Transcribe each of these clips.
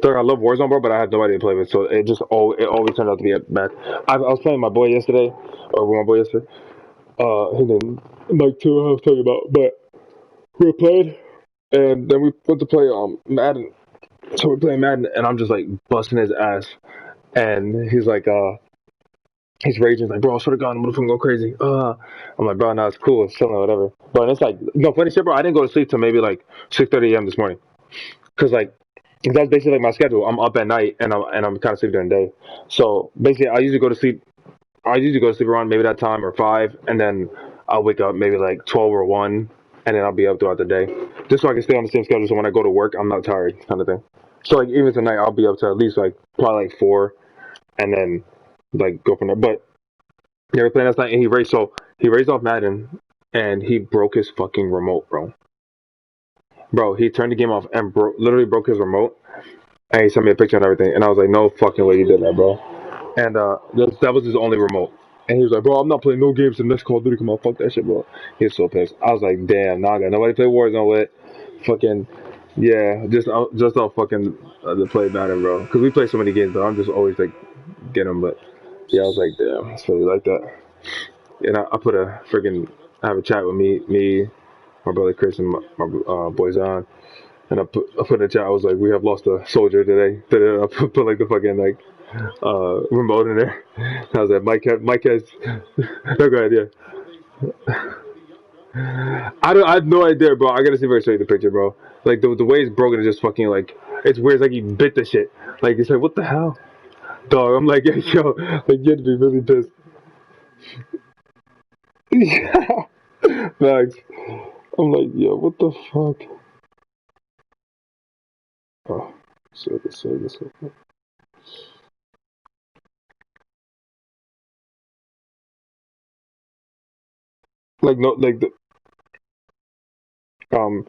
So I love Warzone, bro, but I had nobody to play with, so it always turned out to be bad. I was playing my boy yesterday, or with my boy yesterday. His name Mike too. I was talking about, but we played, and then we went to play Madden. So we're playing Madden, and I'm just like busting his ass, and he's raging, like, bro, I swear to God, I'm gonna fucking go crazy. I'm like, bro, no, it's cool, it's chilling, whatever. But it's like, no, funny shit, bro. I didn't go to sleep till maybe like 6:30 a.m. this morning, cause like that's basically like my schedule. I'm up at night and I'm kind of sleep during the day. So basically, I usually go to sleep. I usually go to sleep around maybe that time or 5, and then I'll wake up maybe like 12 or 1, and then I'll be up throughout the day, just so I can stay on the same schedule. So when I go to work, I'm not tired, kind of thing. So like even tonight, I'll be up to at least like probably like 4, and then like go from there. But yeah, we're playing last night, and he raised off Madden, and he broke his fucking remote, bro. Bro, he turned the game off and literally broke his remote, and he sent me a picture and everything, and I was like, no fucking way you did that, bro. And that was his only remote. And he was like, bro, I'm not playing no games the next Call of Duty come out. Fuck that shit, bro. He was so pissed. I was like, damn, nah, I got nobody play Warzone with. Fucking, yeah, just all fucking to play Madden, bro. Because we play so many games, but I'm just always like, get them. But yeah, I was like, damn, it's really like that. And I put a freaking, I have a chat with me, my brother Chris, and my boys on. And I put in the chat, I was like, we have lost a soldier today. I put like the fucking like remote in there. I was like, Mike has no good idea. I have no idea, bro. I gotta see if I can show you the picture, bro. Like the way it's broken is just fucking like it's weird. It's like he bit the shit. Like it's like what the hell, dog. I'm like, yo, like you have to be really pissed. Yeah, Max. I'm like, yo, what the fuck? Oh, so this. Like no, like the um.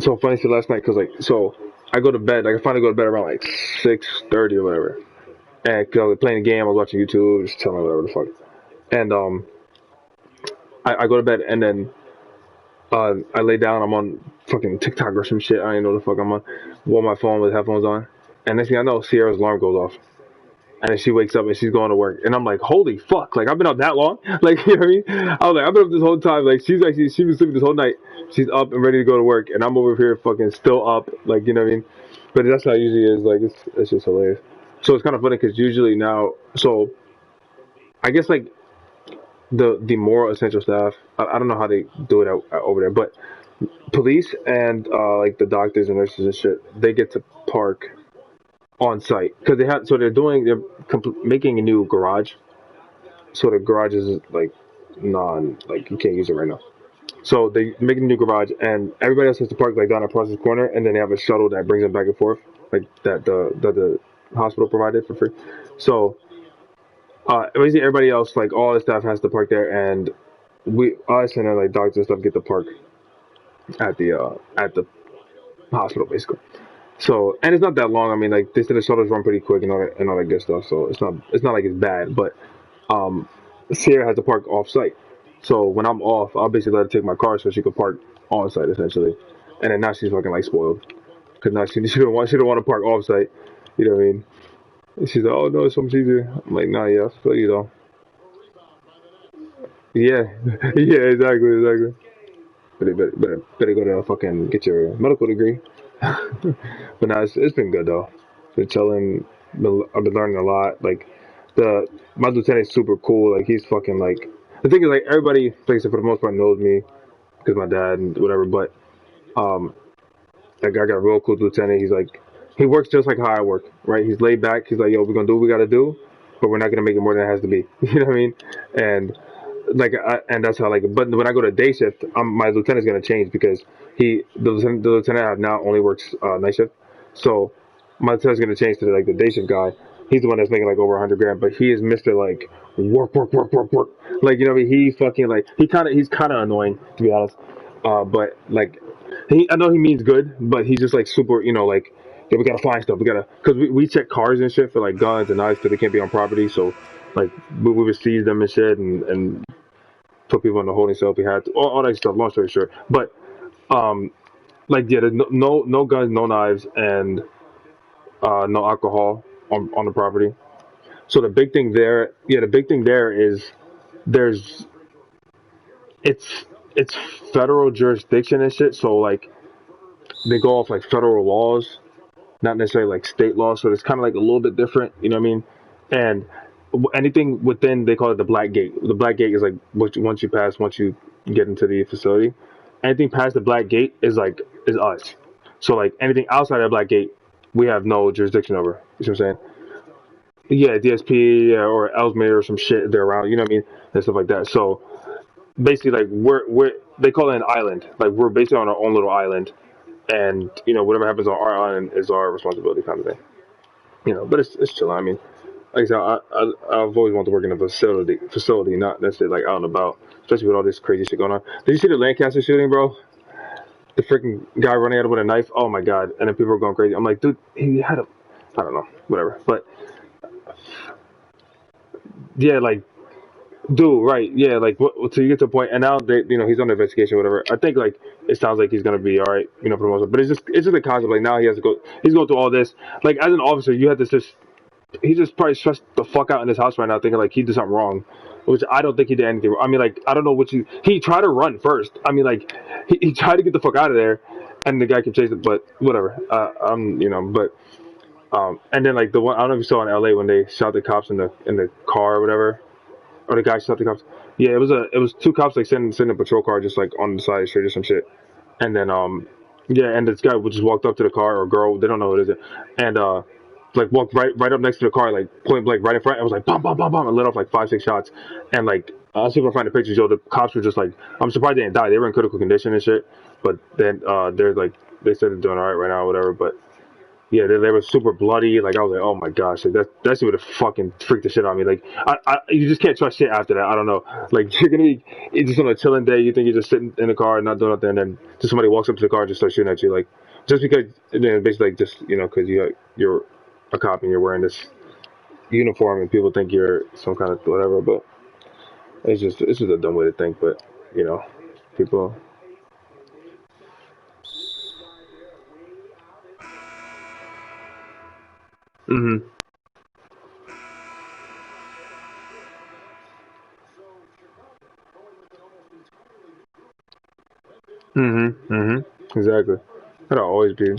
So funny shit last night, cause like so I go to bed. Like I finally go to bed around like 6:30 or whatever. And cause I was playing the game, I was watching YouTube, just telling whatever the fuck. And I go to bed and then I lay down. I'm on fucking TikTok or some shit. I don't even know the fuck I'm on. On my phone with headphones on. And next thing I know, Sierra's alarm goes off. And then she wakes up and she's going to work. And I'm like, holy fuck! Like I've been up that long? Like you know what I mean? I was like, I've been up this whole time. Like she was sleeping this whole night. She's up and ready to go to work, and I'm over here fucking still up. Like you know what I mean? But that's how it usually is. Like it's just hilarious. So it's kind of funny because usually now, so I guess like the more essential staff. I don't know how they do it over there, but police and like the doctors and nurses and shit, they get to park on site because they're making a new garage. So the garage is like like you can't use it right now. So they make a new garage and everybody else has to park like down across the corner, and then they have a shuttle that brings them back and forth, like the hospital provided for free. So basically everybody else, like all the staff, has to park there, and we us and then like doctors and stuff get to park at the hospital basically. So and it's not that long. I mean, like they said the shuttles run pretty quick and all that good stuff. So it's not like it's bad, but um, Sierra has to park off site. So when I'm off, I'll basically let her take my car so she could park on site essentially. And then now she's fucking like spoiled because now she don't want to park off site. You know what I mean? And she's like, oh no, it's so much easier. I'm like, nah, yeah, I feel you though. Yeah, yeah, exactly. Better go to fucking get your medical degree. But now it's been good though. Been chilling. I've been learning a lot. Like the my lieutenant's super cool. Like he's fucking like the thing is like everybody, like I said, for the most part knows me because my dad and whatever. But um, like I got a real cool lieutenant. He's like he works just like how I work. Right? He's laid back. He's like, yo, we're gonna do what we gotta do, but we're not gonna make it more than it has to be. You know what I mean? And and that's how like. But when I go to day shift, my lieutenant's gonna change because the lieutenant I have now only works night shift. So my lieutenant's gonna change to like the day shift guy. He's the one that's making like over 100 grand, but he is Mister like work. Like you know, what I mean? He fucking like he's kind of annoying to be honest. But like I know he means good, but he's just like super. You know, like yeah, we gotta find stuff. We gotta because we check cars and shit for like guns and knives because they can't be on property. So like we would seize them and shit and put people in the holding cell if we had to, all that stuff. Long story short, but um, like yeah, there's no guns, no knives, and no alcohol on the property. So the big thing there, yeah, the big thing there is there's it's federal jurisdiction and shit. So like they go off like federal laws, not necessarily like state law. So it's kind of like a little bit different. You know what I mean? And anything within, they call it the black gate. The black gate is like once you pass, once you get into the facility, anything past the black gate is us. So like anything outside of the black gate, we have no jurisdiction over. You know what I'm saying? Yeah, DSP, yeah, or Ellesmere or some shit they're around. You know what I mean? And stuff like that. So basically, like we're they call it an island. Like we're basically on our own little island, and whatever happens on our island is our responsibility, kind of thing. But it's chill. I mean, like I said, I've always wanted to work in a facility, not necessarily like out and about, especially with all this crazy shit going on. Did you see the Lancaster shooting, bro? The freaking guy running out with a knife. Oh my god! And then people are going crazy. I'm like, dude, he had a, I don't know, whatever. But yeah, like, dude, right? Yeah, like, so you get to a point, and now he's under investigation, whatever. I think like it sounds like he's gonna be all right, for the most part. But it's just a concept. Like now he has to go. He's going through all this. Like as an officer, you have to just he just probably stressed the fuck out in his house right now, thinking like he did something wrong, which I don't think he did anything wrong. I mean, like I don't know what he tried to run first. I mean, like he tried to get the fuck out of there, and the guy kept chasing. But whatever. But and then like the one I don't know if you saw in L.A. when they shot the cops in the car or whatever, or the guy shot the cops. Yeah, it was two cops like sitting in a patrol car just like on the side of the street or some shit, and then yeah, and this guy would just walked up to the car or girl, they don't know what it is, and like walked right up next to the car, like point blank right in front. It was like bam bam bam bam, and let off like 5 6 shots, and like I'll see if I find the pictures. Yo, the cops were just like, I'm surprised they didn't die. They were in critical condition and shit, but then they're like they said they're doing all right right now or whatever. But yeah, they were super bloody. Like I was like, oh my gosh, like that shit would have fucking freaked the shit out of me. Like you just can't trust shit after that. I don't know. Like you're gonna be it's just on a chilling day. You think you're just sitting in the car and not doing nothing, and then just somebody walks up to the car and just starts shooting at you. Like just because, and then basically like just because you're a cop and you're wearing this uniform and people think you're some kind of whatever. But it's just a dumb way to think. But you know, people. Mhm. Mhm. Mhm. Exactly. That'll always be.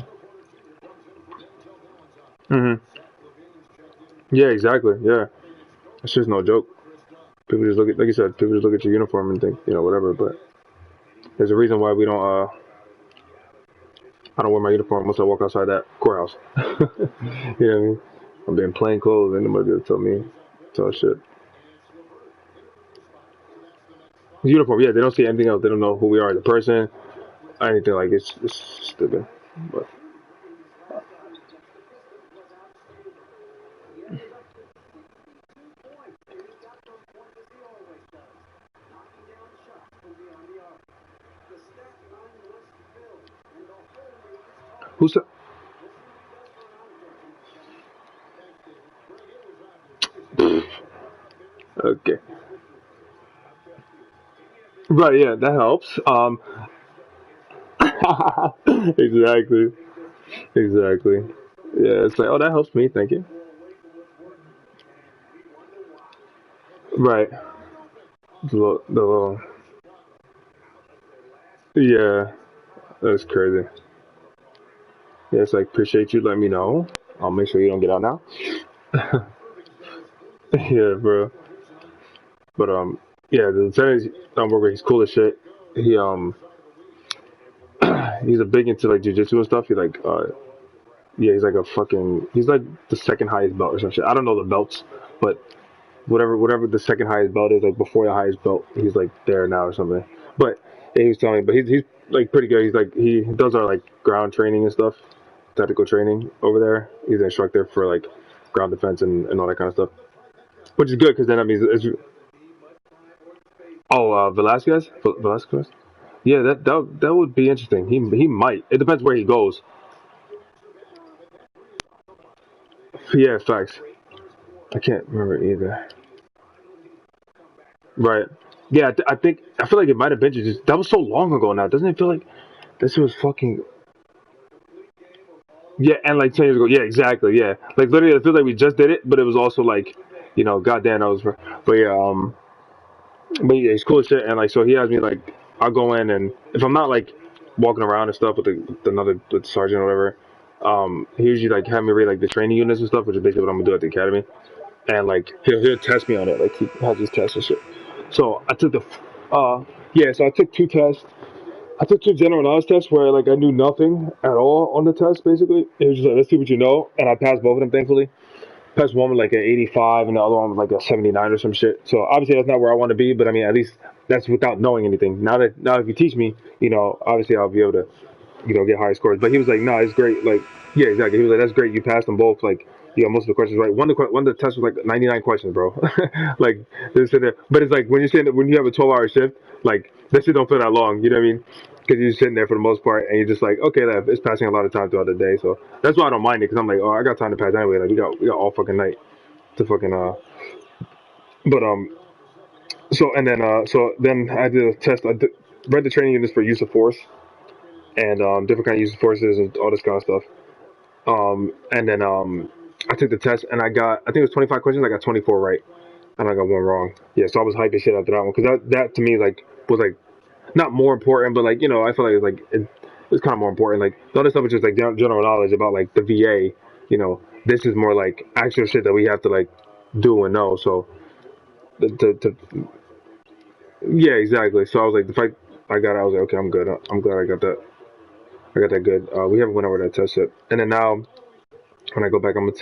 Mhm. Yeah. Exactly. Yeah. It's just no joke. People just look at, like you said, people just look at your uniform and think, whatever. But there's a reason why we don't. I don't wear my uniform unless I walk outside that courthouse. You know what I mean? I'm being plain clothes, and nobody will tell shit. Uniform, yeah. They don't see anything else. They don't know who we are as a person, anything like it's stupid. But who's okay? Right, yeah, that helps. Exactly, exactly. Yeah, it's like, oh, that helps me. Thank you. Right, the little yeah, that's crazy. Yeah, it's like appreciate you letting me know. I'll make sure you don't get out now. Yeah, bro. But yeah, the lieutenant worker, he's cool as shit. He he's a big into like jujitsu and stuff. He like yeah, he's like he's like the second highest belt or some shit. I don't know the belts, but whatever the second highest belt is, like before the highest belt, he's like there now or something. But yeah, he was telling me, but he's like pretty good. He's like he does our like ground training and stuff, tactical training over there. He's an instructor for like ground defense and all that kind of stuff, which is good because then I mean oh Velasquez Velasquez. Yeah, that would be interesting. He might. It depends where he goes. Yeah, facts. I can't remember either. Right. Yeah, I feel like it might have been just that was so long ago now. Doesn't it feel like this was fucking Yeah, and like 10 years ago. Yeah, exactly. Yeah, like literally, it feels like we just did it, but it was also like, goddamn, that was. But yeah, but yeah, he's cool as shit, and like, so he has me like, I'll go in, and if I'm not like walking around and stuff with the sergeant or whatever, he usually like have me read like the training units and stuff, which is basically what I'm gonna do at the academy, and like he'll test me on it, like he has his tests and shit. So I took yeah, so I took two tests. I took two general knowledge tests where like I knew nothing at all on the test. Basically, it was just like, let's see what you know, and I passed both of them thankfully. Passed one with like an 85, and the other one with like a 79 or some shit. So obviously that's not where I want to be, but I mean at least that's without knowing anything. Now if you teach me, obviously I'll be able to get higher scores. But he was like, no, it's great. Like, yeah, exactly. He was like, that's great. You passed them both. Like, most of the questions right. One of the tests was like 99 questions, bro. Like, they're sitting there. But it's like when you have a 12-hour shift, like that shit don't feel that long. You know what I mean? Because you're sitting there for the most part, and you're just like, okay, it's passing a lot of time throughout the day. So that's why I don't mind it. Because I'm like, oh, I got time to pass anyway. Like, we got all fucking night to fucking. But so then I did a test. Read the training units for use of force and different kind of use of forces and all this kind of stuff. And then I took the test and I think it was 25 questions. I got 24 right, and I got one wrong. Yeah, so I was hyping shit after that one because that to me like was like not more important, but like I feel like it was kind of more important. Like the other stuff was just like general knowledge about like the VA. This is more like actual shit that we have to like do and know. So yeah, exactly. So I was like the fact I got it, I was like okay, I'm good. I'm glad I got that. I got that good. We haven't went over that test yet, and then now when I go back, I'm gonna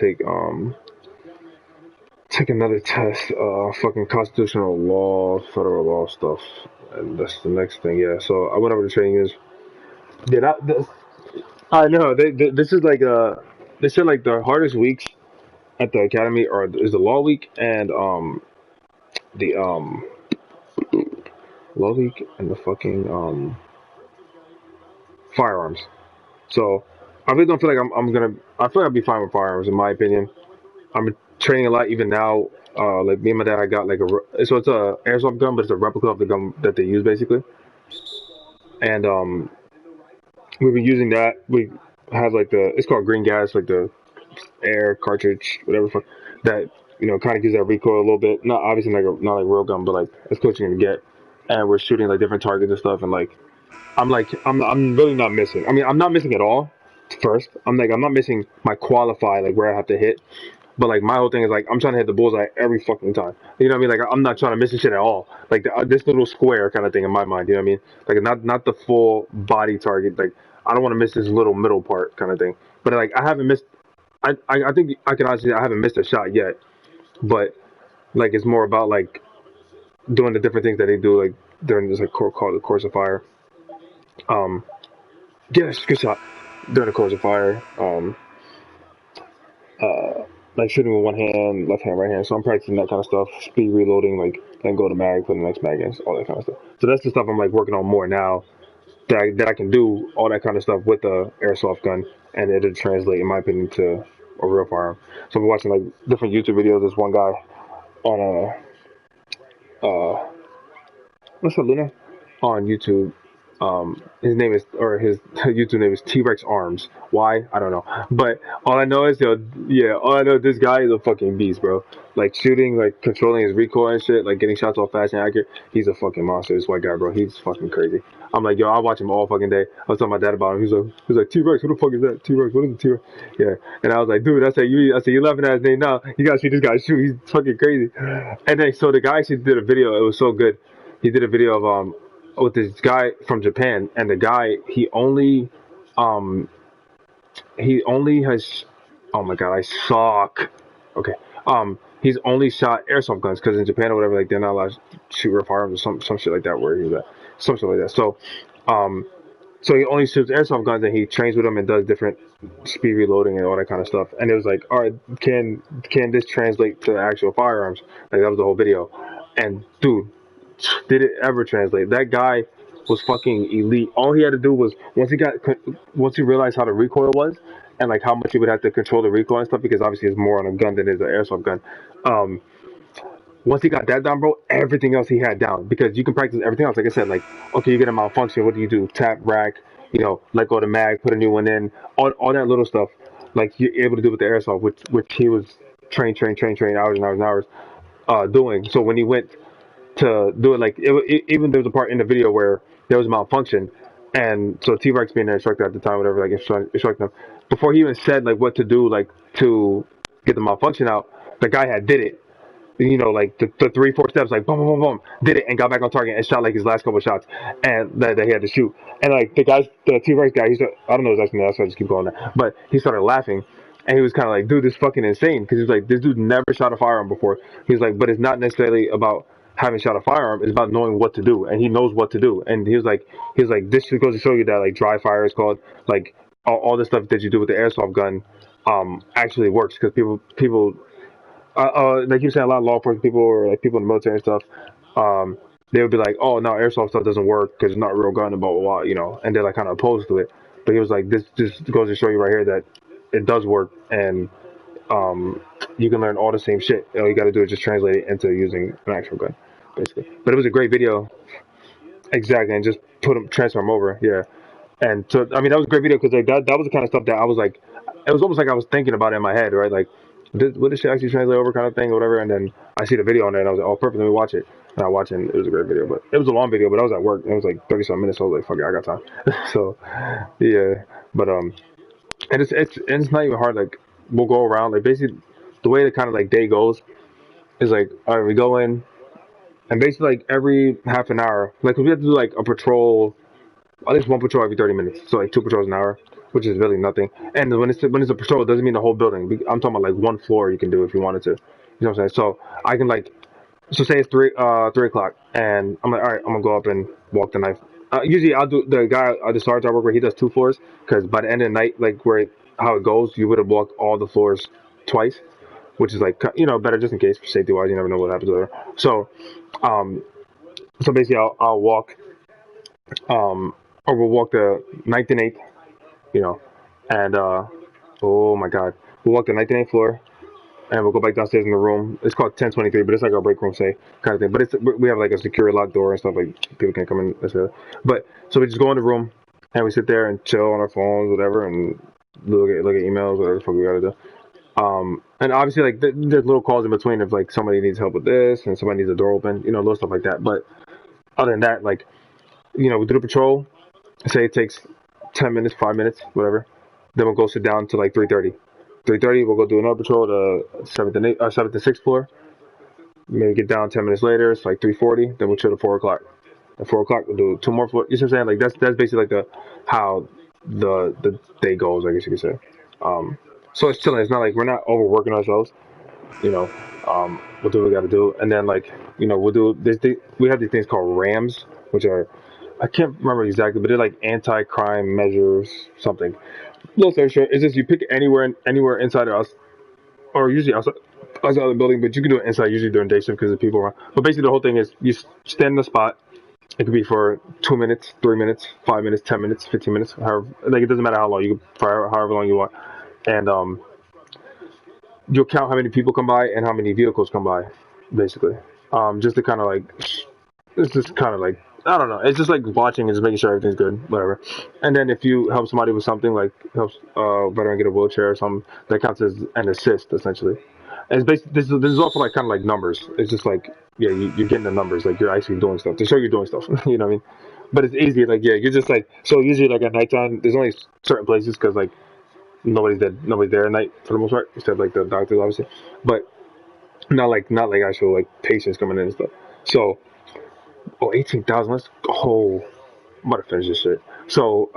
take another test, fucking constitutional law, federal law stuff, and that's the next thing. Yeah, so I went over the training is. Yeah, I know. This is like they said like the hardest weeks at the academy are is the law week and the law week and the fucking firearms. So I really don't feel like I'm gonna. I feel like I'll be fine with firearms in my opinion. I'm training a lot even now. Like me and my dad, I got like so it's a airsoft gun, but it's a replica of the gun that they use basically. And we've been using that. We have like it's called green gas, like the air cartridge, whatever. That kind of gives that recoil a little bit. Not obviously not like real gun, but like as close as you're gonna get. And we're shooting like different targets and stuff. And like I'm really not missing. I mean, I'm not missing at all. First, I'm not missing my qualify like where I have to hit. But like my whole thing is like I'm trying to hit the bullseye every fucking time. You know what I mean? Like I'm not trying to miss this shit at all. Like this little square kind of thing in my mind. You know what I mean? Like not the full body target. Like I don't want to miss this little middle part kind of thing. But like I haven't missed. I think I can honestly say I haven't missed a shot yet. But like it's more about like doing the different things that they do like during this like called the course of fire. Um, yes, good shot during the course of fire. Like shooting with one hand, left hand, right hand. So I'm practicing that kind of stuff, speed reloading, like then go to mag, put the next mag in, all that kind of stuff. So that's the stuff I'm like working on more now that I can do all that kind of stuff with the airsoft gun, and it'll translate, in my opinion, to a real firearm. So I'm watching like different YouTube videos. There's one guy on what's up, Luna? On YouTube. His name is, or his YouTube name is T-Rex Arms. Why? I don't know. But all I know is, all I know is this guy is a fucking beast, bro. Like shooting, like controlling his recoil and shit, like getting shots off fast and accurate. He's a fucking monster. This white guy, bro. He's fucking crazy. I'm like, yo, I watch him all fucking day. I was telling my dad about him. He was like T-Rex. Who the fuck is that? T-Rex. What is the T-Rex? Yeah. And I was like, dude, I said, you laughing at his name now. You gotta see this guy shoot. He's fucking crazy. And then, so the guy actually did a video. It was so good. He did a video of with this guy from Japan, and the guy um he only has oh my god, I suck. Okay, he's only shot airsoft guns because in Japan or whatever, like they're not allowed to shoot real firearms or some shit like that. Where he's at, some shit like that. Um, so he only shoots airsoft guns and he trains with them and does different speed reloading and all that kind of stuff. And it was like, all right, can this translate to actual firearms? Like that was the whole video. And dude, did it ever translate? That guy was fucking elite. All he had to do was once he realized how the recoil was and like how much he would have to control the recoil and stuff because obviously it's more on a gun than it is an airsoft gun. Um, Once he got that down, bro, everything else he had down because you can practice everything else. Like I said, like okay, you get a malfunction. What do? Tap rack, let go of the mag, put a new one in, all that little stuff. like you're able to do with the airsoft, which he was trained hours and hours and hours doing. So when he went to do it, like even there was a part in the video where there was a malfunction, and so T-Rex being the instructor at the time, whatever, like instructing him before he even said like what to do, like to get the malfunction out, the guy had did it. You know, like the 3-4 steps, like boom, boom, boom, boom, did it and got back on target and shot like his last couple of shots, and that he had to shoot. And like the T-Rex guy, I don't know his last name, so I just keep going there. But he started laughing, and he was kind of like, dude, this is fucking insane, because he's like, this dude never shot a firearm before. He's like, but it's not necessarily about having shot a firearm; it's about knowing what to do, and he knows what to do. And he was like, this just goes to show you that like dry fire is called, like all the stuff that you do with the airsoft gun, actually works, because people like you said, a lot of law enforcement people or like people in the military and stuff, they would be like, "Oh no, airsoft stuff doesn't work because it's not a real gun," and blah blah blah, you know, and they're like kind of opposed to it. But he was like, "This just goes to show you right here that it does work, and you can learn all the same shit. All you got to do is just translate it into using an actual gun, basically." But it was a great video, exactly, and just transfer them over, yeah. And so, I mean, that was a great video because like that was the kind of stuff that I was like, it was almost like I was thinking about it in my head, right? Like, would this shit actually translate over, kind of thing, or whatever? And then I see the video on there, and I was like, oh, perfect, let me watch it. And I watched it, and it was a great video, but it was a long video. But I was at work, and it was like 30-something minutes. So I was like, fuck it, I got time. So, yeah, but and it's not even hard. Like, we'll go around, like basically the way the kind of like day goes is like, all right, we go in, and basically like every half an hour, like 'cause we have to do like a patrol, at least one patrol every 30 minutes. So like 2 patrols an hour, which is really nothing. And when it's a patrol, it doesn't mean the whole building. I'm talking about like one floor you can do if you wanted to. You know what I'm saying? So I can like, so say it's 3 o'clock, and I'm like, all right, I'm gonna go up and walk the knife. Usually I'll do the guy, the sergeant I work with. He does 2 floors because by the end of the night, like how it goes, you would have walked all the floors twice, which is like better just in case for safety wise. You never know what happens there. So, um, so basically I'll walk or we'll walk the ninth and eighth, you know, and oh my god, we'll walk the ninth and eighth floor, and we'll go back downstairs in the room. It's called 1023, but it's like our break room, say, kind of thing. But we have like a secure locked door and stuff, like people can't come in. But so we just go in the room and we sit there and chill on our phones, whatever, and look at emails, whatever the fuck we gotta do. And obviously, like there's little calls in between if like somebody needs help with this and somebody needs a door open, little stuff like that. But other than that, like we do the patrol. Say it takes 10 minutes, 5 minutes, whatever. Then we'll go sit down to like 3:30. 3:30, we'll go do another patrol to seventh and sixth floor. Maybe get down 10 minutes later. It's like 3:40. Then we'll chill to 4 o'clock. At 4 o'clock, we'll do 2 more floors. You see what I'm saying? Like that's basically like how the day goes, I guess you could say. So it's chilling. It's not like we're not overworking ourselves. You know, we'll do what we got to do, and then like we'll do this. We have these things called RAMs, which are, I can't remember exactly, but they're like anti-crime measures, something. Long story short, it's just you pick anywhere inside of us, or usually outside of the building, but you can do it inside usually during day shift because the people around. But basically, the whole thing is you stand in the spot. It could be for 2 minutes, 3 minutes, 5 minutes, 10 minutes, 15 minutes, however. Like it doesn't matter how long you can, for however long you want, and you'll count how many people come by and how many vehicles come by, basically. Just to kind of like, it's just kind of like, I don't know. It's just like watching and just making sure everything's good, whatever. And then if you help somebody with something, like helps a veteran get a wheelchair or something, that counts as an assist essentially. And it's basically this is also like kind of like numbers. It's just like, yeah, you're getting the numbers, like you're actually doing stuff to show you're doing stuff. You know what I mean? But it's easy. Like yeah, you're just like, so usually like at nighttime, there's only certain places because like nobody's there at night for the most part, except like the doctors obviously. But not like actual like patients coming in and stuff. So 18,000. Let's I'm about to finish this shit. So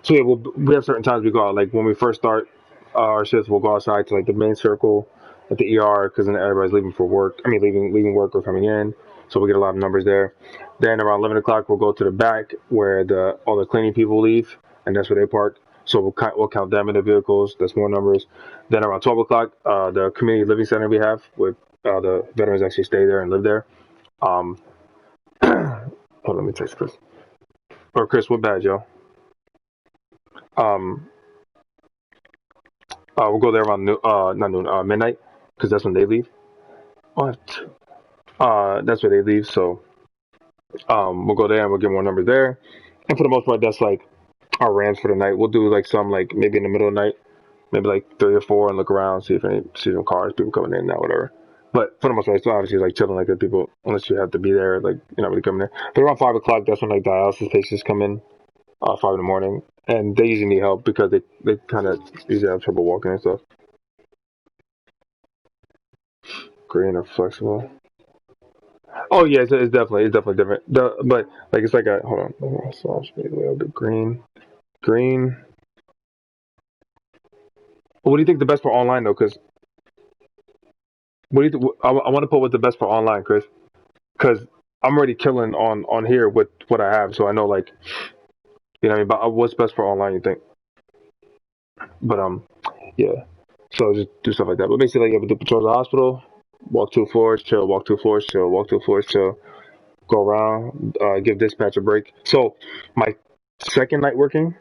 so yeah, we have certain times we go out. Like when we first start our shifts, we'll go outside to like the main circle at the ER because then everybody's leaving for work. I mean, leaving work or coming in. So we get a lot of numbers there. Then around 11 o'clock, we'll go to the back where all the cleaning people leave, and that's where they park. So we'll count them in the vehicles. That's more numbers. Then around 12 o'clock, the community living center we have, where the veterans actually stay there and live there. Hold on, let me text Chris. Or Chris, what badge, yo? Um, we'll go there around not noon, midnight, because that's when they leave. What? That's where they leave. So, we'll go there and we'll get more numbers there. And for the most part, that's like our RAMs for the night. We'll do like some like maybe in the middle of the night. maybe like 3 or 4, and look around, see some cars, people coming in and out, whatever. But for the most part, it's obviously like chilling, like the people, unless you have to be there, like you're not really coming there. But around 5 o'clock, that's when like dialysis patients come in, 5 in the morning, and they usually need help because they kind of usually have trouble walking and stuff. Green or flexible. Oh yeah, it's definitely different. But like it's like a hold on, slash a little bit green. What do you think the best for online though? Because what do you I want to put what's the best for online, Chris? Because I'm already killing on here with what I have, so I know like you know what I mean. But what's best for online? You think? But yeah. So just do stuff like that. But basically, like, you have to do patrol the hospital, walk 2 floors, chill, walk 2 floors, chill, walk 2 floors, chill, go around, give dispatch a break. So my second night working,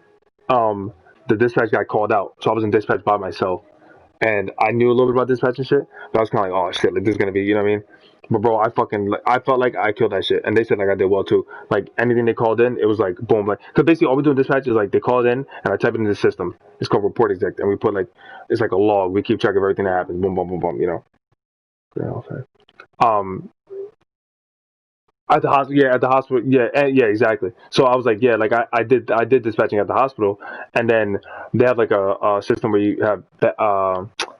um, the dispatch got called out, so I was in dispatch by myself, and I knew a little bit about dispatch and shit, but I was kind of like, oh shit, like this is gonna be, you know what I mean? But bro, I fucking, like, I felt like I killed that shit, and they said like I did well too. Like anything they called in, it was like boom, like because basically all we do in dispatch is like they call it in, and I type it into the system. It's called report exec, and we put like it's like a log. We keep track of everything that happens. Boom, boom, boom, boom. You know. Yeah, okay. Um, at the hospital, yeah, at the hospital, yeah, yeah, exactly. So I was like, yeah, like I did dispatching at the hospital, and then they have like a system where you have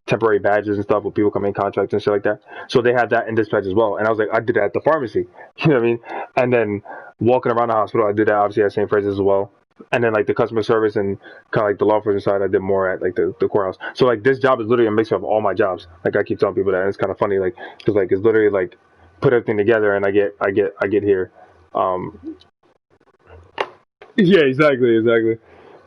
temporary badges and stuff where people come in contracts and shit like that. So they had that in dispatch as well, and I was like, I did that at the pharmacy, you know what I mean? And then walking around the hospital, I did that obviously at St. Francis as well. And then like the customer service and kind of like the law enforcement side, I did more at like the courthouse. So like this job is literally a mixture of all my jobs. Like I keep telling people that, and it's kind of funny, like because like it's literally like put everything together and I get here. Um, yeah, exactly.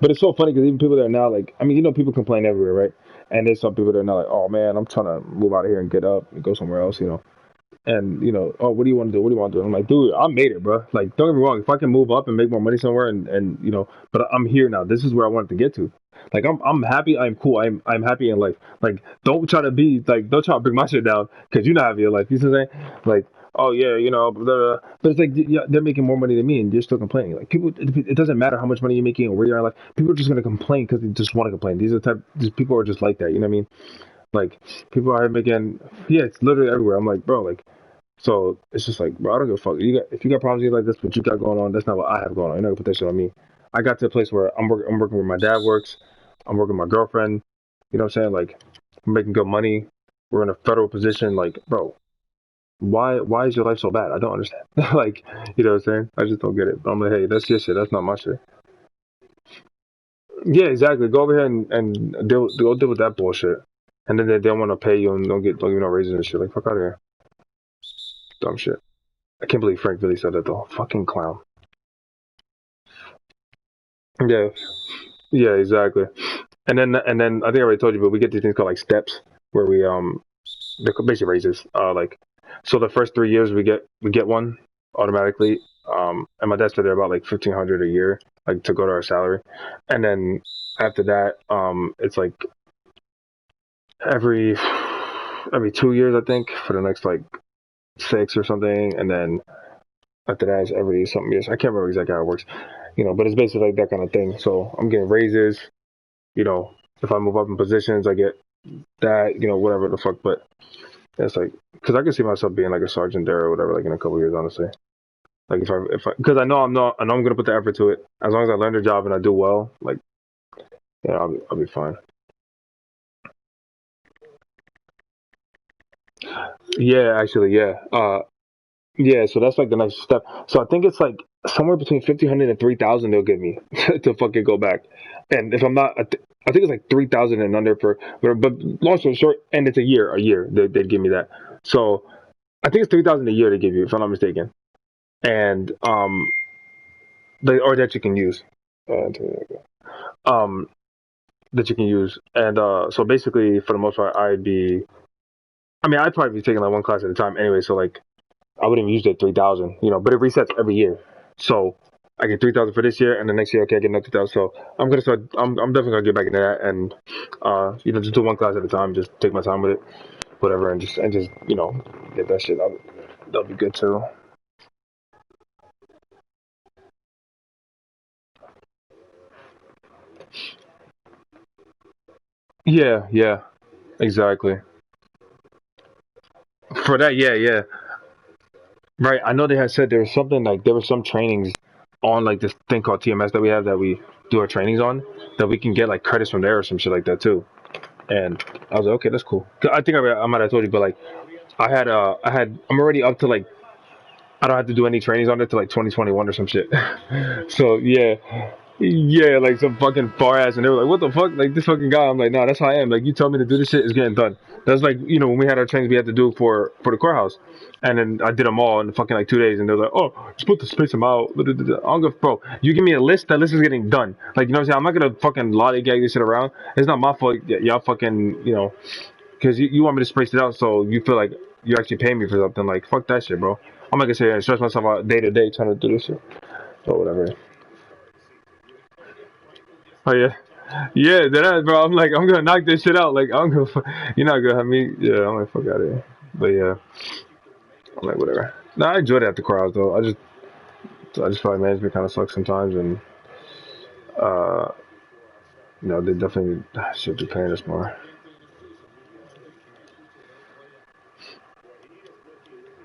But it's so funny because even people that are now like, I mean, you know, people complain everywhere, right? And there's some people that are now like, oh man, I'm trying to move out of here and get up and go somewhere else, you know. And you know, oh, what do you want to do? What do you want to do? I'm like, dude, I made it, bro. Like, don't get me wrong. If I can move up and make more money somewhere, and you know, but I'm here now. This is where I wanted to get to. Like, I'm happy. I'm cool. I'm happy in life. Like, don't try to be like, don't try to bring my shit down because you're not happy in life. You see what I'm saying? Like, oh yeah, you know, blah, blah, blah. But it's like yeah, they're making more money than me, and you're still complaining. Like, people, it doesn't matter how much money you're making or where you are in life. People are just gonna complain because they just want to complain. These are the type. These people are just like that. You know what I mean? Like, people are making. Yeah, it's literally everywhere. I'm like, bro, like. So it's just like, bro, I don't give a fuck. If you got problems like this, what you got going on, that's not what I have going on. You're not gonna put that shit on me. I got to a place where I'm working where my dad works. I'm working with my girlfriend. You know what I'm saying? Like, I'm making good money. We're in a federal position. Like, bro, why is your life so bad? I don't understand. Like, you know what I'm saying? I just don't get it. But I'm like, hey, that's your shit. That's not my shit. Yeah, exactly. Go over here and deal with that bullshit. And then they don't want to pay you and don't give no raises and shit. Like, fuck out of here. Dumb shit. I can't believe Frank really said that though. Fucking clown. Yeah, yeah, exactly. And then I think I already told you, but we get these things called like steps, where they're basically raises. Like, so the first 3 years we get one automatically. And my dad said they're about like 1,500 a year, like to go to our salary, and then after that, it's like every every 2 years I think for the next like six or something, and then after that it's every something years. I can't remember exactly how it works, you know, but it's basically like that kind of thing. So I'm getting raises, you know, if I move up in positions, I get that, you know, whatever the fuck. But it's like, because I can see myself being like a sergeant there or whatever, like in a couple years, honestly. Like because I know I know I'm gonna put the effort to it. As long as I learn the job and I do well, like, yeah, I'll be fine. Yeah, actually, yeah. Yeah, so that's like the next step. So I think it's like somewhere between 1,500 and 3,000 they'll give me to fucking go back. And if I'm not, I think it's like 3,000 and under for, but long story short, and it's a year they'd give me that. So I think it's 3,000 a year they give you, if I'm not mistaken. And or that you can use, um, that you can use. And so basically, for the most part, I mean, I'd probably be taking like one class at a time anyway. So like, I wouldn't even use that 3,000, you know, but it resets every year. So I get 3,000 for this year, and the next year, okay, I get another 2,000. So I'm gonna start. I'm definitely gonna get back into that, and you know, just do one class at a time. Just take my time with it, whatever, and just you know, get that shit. That'll be good too. Yeah, yeah, exactly. For that, yeah, yeah. Right. I know they had said there was something like there was some trainings on like this thing called TMS that we have that we do our trainings on that we can get like credits from there or some shit like that too. And I was like, okay, that's cool. 'Cause I think I might have told you, but like I'm already up to like I don't have to do any trainings on it till like 2021 or some shit. So yeah, yeah, like some fucking far ass, and they were like, "What the fuck?" Like this fucking guy. I'm like, "No, that's how I am." Like you tell me to do this shit, it's getting done. That's like when we had our trainings we had to do for the courthouse, and then I did them all in fucking like 2 days, and they're like, "Oh, you're supposed to space them out." I don't give, bro. You give me a list. That list is getting done. Like you know what I'm saying? I'm not gonna fucking lollygag this shit around. It's not my fault. Y'all fucking because you want me to space it out so you feel like you actually pay me for something. Like fuck that shit, bro. I'm not gonna sit here and stress myself out day to day trying to do this shit. So whatever. Oh yeah, yeah. Then bro, I'm like I'm gonna knock this shit out. Like I'm gonna, you're not gonna have me. Yeah, I'm like fuck out of here. But yeah, I'm like whatever. No, I enjoyed it at the crowds though. I just feel like management kind of sucks sometimes, and uh, they definitely should be paying us more.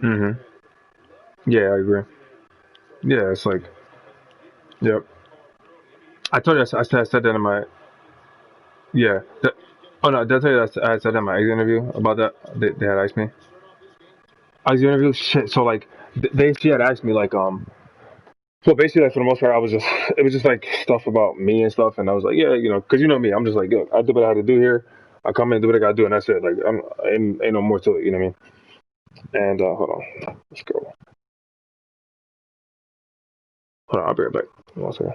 Mhm. Yeah, I agree. Yeah, it's like, yep. I told you I said that in my yeah. Oh no, did I tell you that I said that in my exit interview about that? They had asked me. Exit interview, shit. So like, she had asked me like So basically, like for the most part, it was just like stuff about me and stuff, and I was like, yeah, because you know me, I'm just like, yo, I do what I had to do here. I come in, do what I gotta do, and that's it. Like, ain't no more to it, you know what I mean? And hold on, let's go. Hold on, I'll be right back. One second.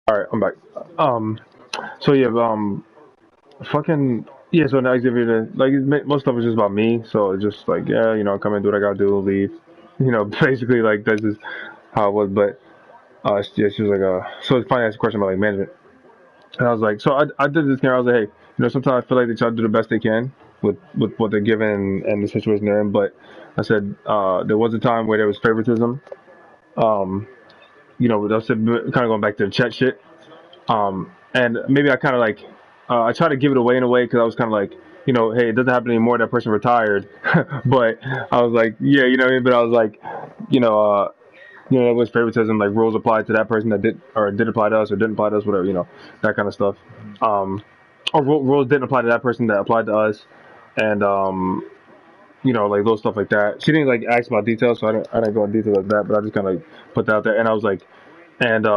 All right, I'm back. So yeah, fucking yeah. So the exhibitor, like most stuff is just about me. So it's just like yeah, come in, do what I gotta do, leave. Basically like that's just how it was. But yeah, she was like so it's funny I asked a question about like management. And I was like, so I did this thing. I was like, hey, sometimes I feel like they try to do the best they can with what they're given and the situation they're in. But I said there was a time where there was favoritism. Um, I said kind of going back to the chat shit. And maybe I kind of like I tried to give it away in a way because I was kind of like, hey, it doesn't happen anymore. That person retired, but I was like, yeah, you know what I mean. But I was like, you know, uh, it was favoritism. Like rules applied to that person that did apply to us or didn't apply to us, whatever, that kind of stuff. Um, or rules didn't apply to that person that applied to us, and like those stuff like that. She didn't like ask about details, so I didn't go into detail like that. But I just kind of like put that out there, and I was like, and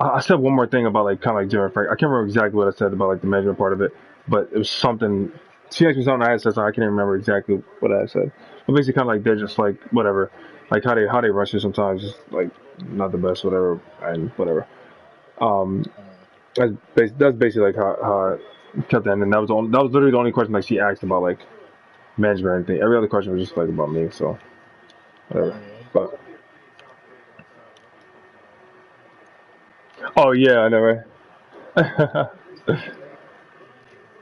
I said one more thing about like kind of like Jimmy Frank. I can't remember exactly what I said about like the measurement part of it, but it was something. She asked me something I had said, so I can't even remember exactly what I had said. But basically, kind of like they're just like whatever, like how they rush you sometimes, just like not the best, whatever, and whatever. Um, that's basically like how I kept ending. That was literally the only question like she asked about like management or anything. Every other question was just like about me, so whatever. But oh yeah, I know, right?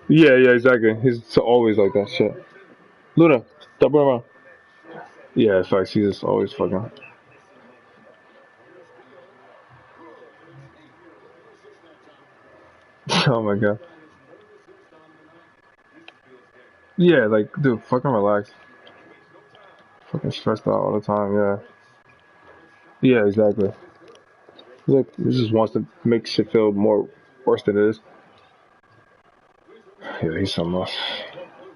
Yeah, yeah, exactly. He's so always like that shit. Luna, stop running around. Yeah, facts. He's just always fucking. Oh my god. Yeah, like, dude, fucking relax. Fucking stressed out all the time. Yeah. Yeah, exactly. Look, he just wants to make shit feel more worse than it is. Yeah, he's something else.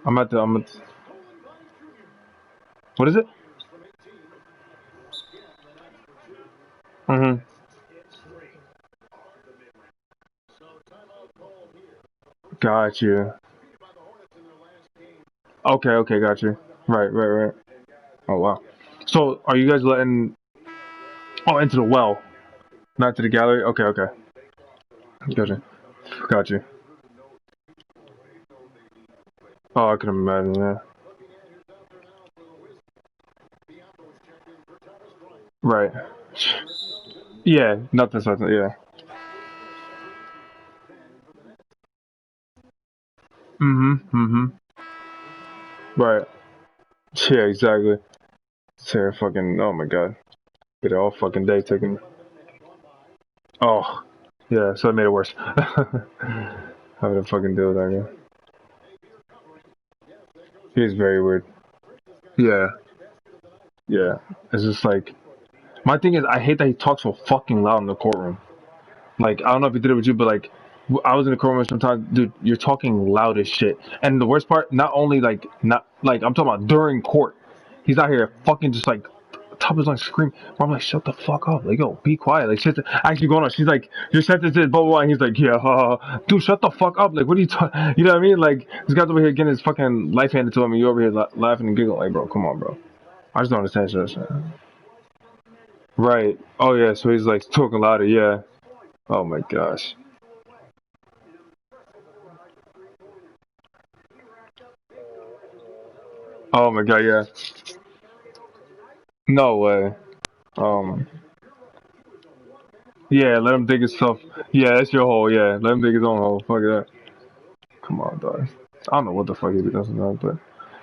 I'm at. What is it? Mm-hmm. Got you. Okay, okay, got you. Right, right, right. Oh wow. So, are you guys letting? Oh, into the well, not to the gallery. Okay, okay. Gotcha. Got you. Oh, I can imagine. Yeah. Right. Yeah. Nothing. Something. Yeah. Mm-hmm. Mm-hmm. Right. Yeah. Exactly. Sarah fucking. Oh my god. Get it all fucking day taking. Oh. Yeah. So it made it worse. Having to fucking deal with that guy. He's very weird. Yeah. Yeah. It's just like my thing is I hate that he talks so fucking loud in the courtroom. Like I don't know if he did it with you, but like I was in the courtroom sometimes, dude. You're talking loud as shit. And the worst part, not only like not like I'm talking about during court, he's out here fucking just like top of his lungs scream. I'm like, shut the fuck up, like yo, be quiet. Like shit, actually going on. She's like, your sentence is blah blah blah. And he's like, yeah, dude, shut the fuck up. Like, what are you talking? You know what I mean? Like this guy's over here getting his fucking life handed to him, and you over here laughing and giggling. Like, bro, come on, bro. I just don't understand shit. Right. Oh yeah. So he's like talking louder. Yeah. Oh my gosh. Oh my god. Yeah. No way. Um. Yeah. Let him dig himself. Yeah, that's your hole. Yeah. Let him dig his own hole. Fuck that. Come on, dog. I don't know what the fuck he does that, but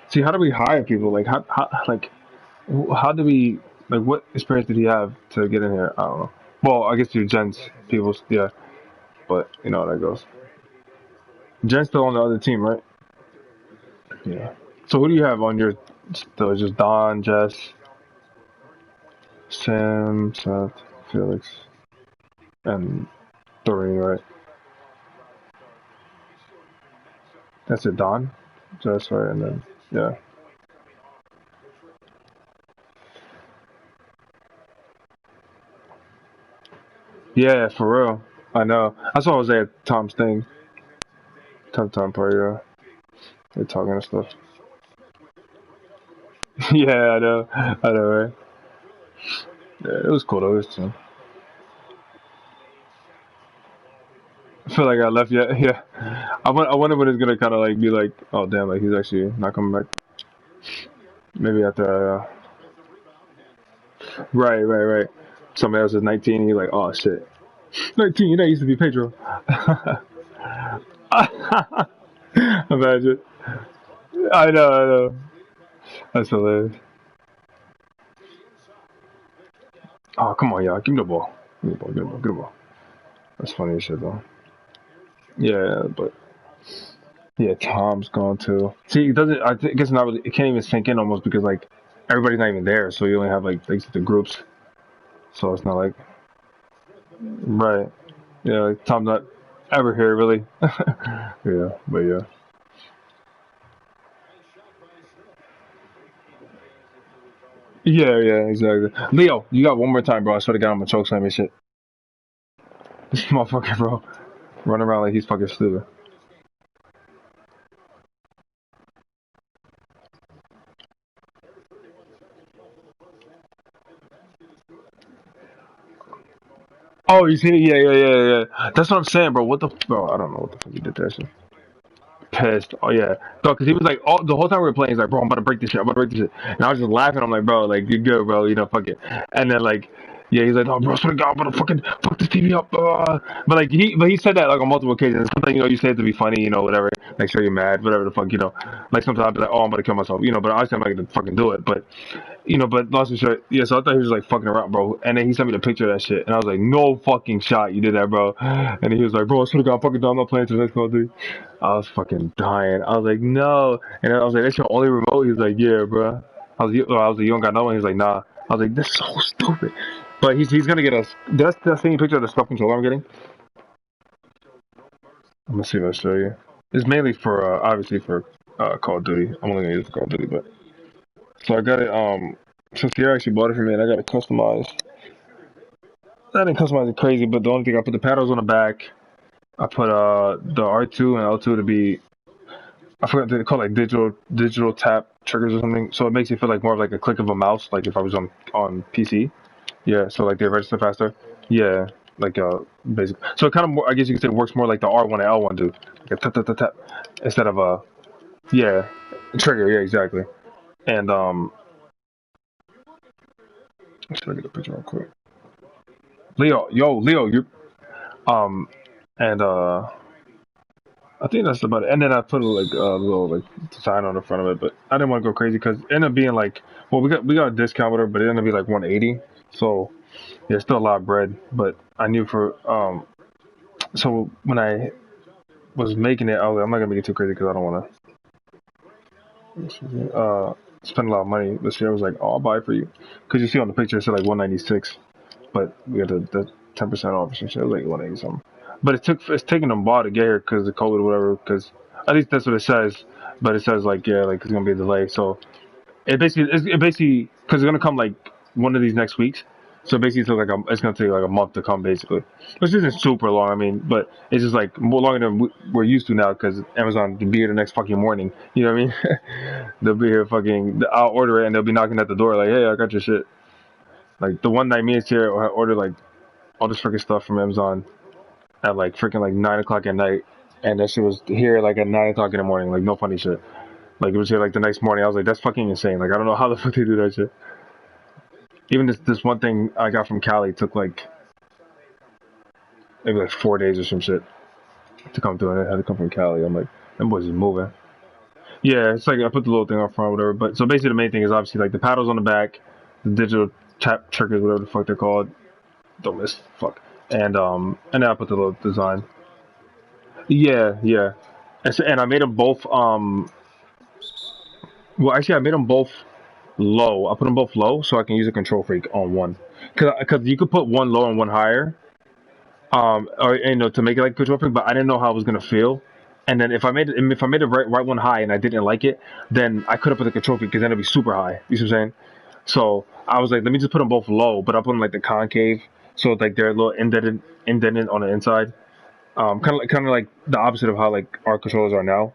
see, how do we hire people? Like, how do we like? What experience did he have to get in here? I don't know. Well, I guess you gents, people, yeah. But you know how that goes. Jen's still on the other team, right? Yeah. So who do you have on your? Still just Don, Jess, Sam, Seth, Felix, and Doreen, right? That's it, Don. Jess, right, and then yeah, yeah, for real. I know. I saw Jose at Tom's thing, Tom party. Yeah, they talking and stuff. Yeah, I know, right? Yeah, it was cool though. It was chill. I feel like I left yet. Yeah, I wonder when it's gonna kind of like be like, oh damn, like he's actually not coming back. Maybe after, right, right, right. Somebody else is 19. And you're like, oh shit, 19. You know, used to be Pedro. Imagine. I know. That's hilarious. Oh, come on, y'all. Give me the ball. Give me the ball. Give me the ball. Give me the ball. That's funny as shit, though. Yeah, but yeah, Tom's gone too. See, it doesn't. Guess not really. It can't even sink in almost because like everybody's not even there, so you only have like the groups. So it's not like right. Yeah, like Tom's not ever here really. Yeah, but yeah. Yeah, yeah, exactly. Leo, you got one more time, bro. I swear to God, I'm gonna choke slam your shit. This motherfucker, bro, running around like he's fucking stupid. Oh, you see? Yeah, yeah, yeah, yeah. That's what I'm saying, bro. What the, bro? I don't know what the fuck he did that shit. Pissed. Oh yeah, no, because he was like, all the whole time we were playing, he's like, bro, I'm about to break this shit. I'm about to break this shit. And I was just laughing. I'm like, bro, like you're good, bro. You know, fuck it. And then like, Yeah, he's like, oh, bro, swear to God, I'm gonna fucking fuck this TV up. But he said that like on multiple occasions. Sometimes you say it to be funny, whatever. Like, sure you're mad, whatever the fuck. Like sometimes I'll be like, oh, I'm gonna kill myself, but obviously I'm not gonna fucking do it. But long story short, yeah. So I thought he was like fucking around, bro. And then he sent me the picture of that shit, and I was like, no fucking shot, you did that, bro. And he was like, bro, I swear to God, I'm fucking done. I'm not playing to the next Call of Duty. I was fucking dying. I was like, no. And I was like, that's your only remote? He was like, yeah, bro. I was like, you don't got no one? He was like, nah. I was like, that's so stupid. But he's gonna get us. That's the same picture of the stuff controller I'm getting. I'm gonna see if I show you. It's mainly for obviously for Call of Duty. I'm only gonna use it for Call of Duty, but so I got it. Since Sierra actually bought it for me, and I got it customized. I didn't customize it crazy, but the only thing I put the paddles on the back. I put the R2 and L2 to be. I forgot they call it like digital tap triggers or something. So it makes it feel like more of like a click of a mouse, like if I was on PC. Yeah, so like they register faster. Yeah, like basic. So it kind of more, I guess you could say it works more like the R1 and L1 do, like a tap tap tap tap, instead of a yeah trigger. Yeah, exactly. And let's look at the picture real quick. Leo, you um, and I think that's about it. And then I put like a little like sign on the front of it, but I didn't want to go crazy because it ended up being like, well, we got a discount with her, but it ended up being like 180. So yeah, still a lot of bread. But I knew for so when I was making it, I was like, I'm not gonna make it too crazy because I don't want to spend a lot of money. This year I was like, oh, I'll buy it for you because you see on the picture it said like 196, but we got the 10% off or some shit. It was like 180 something. But it's taking them a while to get here because of COVID or whatever. Because at least that's what it says. But it says like yeah, like it's gonna be a delay. So it basically because it's gonna come like one of these next weeks. So basically, it's gonna take like a month to come, basically, which isn't super long. I mean, but it's just like more longer than we're used to now because Amazon will be here the next fucking morning. You know what I mean? They'll be here fucking. I'll order it and they'll be knocking at the door like, "Hey, I got your shit." Like the one night me and Sierra ordered like all this freaking stuff from Amazon at like freaking like 9 o'clock at night, and that shit was here like at 9 o'clock in the morning. Like no funny shit. Like it was here like the next morning. I was like, that's fucking insane. Like I don't know how the fuck they do that shit. Even this one thing I got from Cali took like maybe like 4 days or some shit to come through, and it had to come from Cali. I'm like, them boys is moving. Yeah, it's like I put the little thing up front, whatever. But so basically, the main thing is obviously like the paddles on the back, the digital tap triggers, whatever the fuck they're called. Don't miss, fuck. And then I put the little design. Yeah, yeah. And I made them both. Well, actually, I made them both low. I put them both low so I can use a control freak on one. Cause you could put one low and one higher. Or to make it like control freak, but I didn't know how it was gonna feel. And then if I made the right one high and I didn't like it, then I could have put the control freak because then it'd be super high. You see what I'm saying? So I was like, let me just put them both low, but I put them like the concave, so like they're a little indented on the inside. Kind of like the opposite of how like our controllers are now.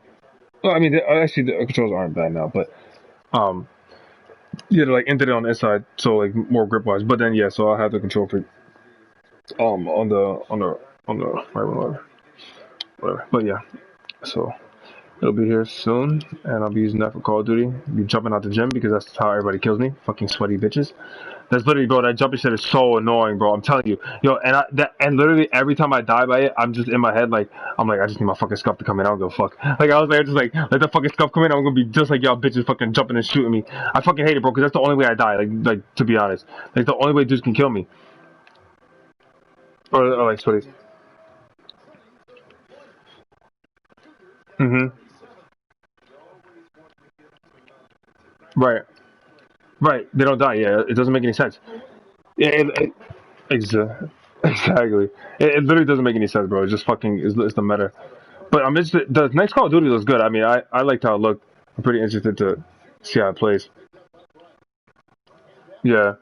Well, I mean, actually, the controllers aren't bad now, but um, yeah, they're like indented on the inside, so like more grip wise. But then yeah, so I'll have the control freak on the right one, whatever. But yeah, so it'll be here soon, and I'll be using that for Call of Duty. Be jumping out the gym because that's how everybody kills me. Fucking sweaty bitches. That's literally, bro. That jumping shit is so annoying, bro. I'm telling you, yo. And literally every time I die by it, I'm just in my head like, I'm like, I just need my fucking scuff to come in. I don't give a fuck. Like I was there just like, let the fucking scuff come in. I'm gonna be just like y'all bitches fucking jumping and shooting me. I fucking hate it, bro, because that's the only way I die. Like to be honest, like the only way dudes can kill me. Or like sweaty. Mhm. Right. Right. They don't die. Yeah. It doesn't make any sense. Yeah. Exactly. It literally doesn't make any sense, bro. It's just fucking. It's the meta. But I'm interested. The next Call of Duty looks good. I mean, I liked how it looked. I'm pretty interested to see how it plays. Yeah.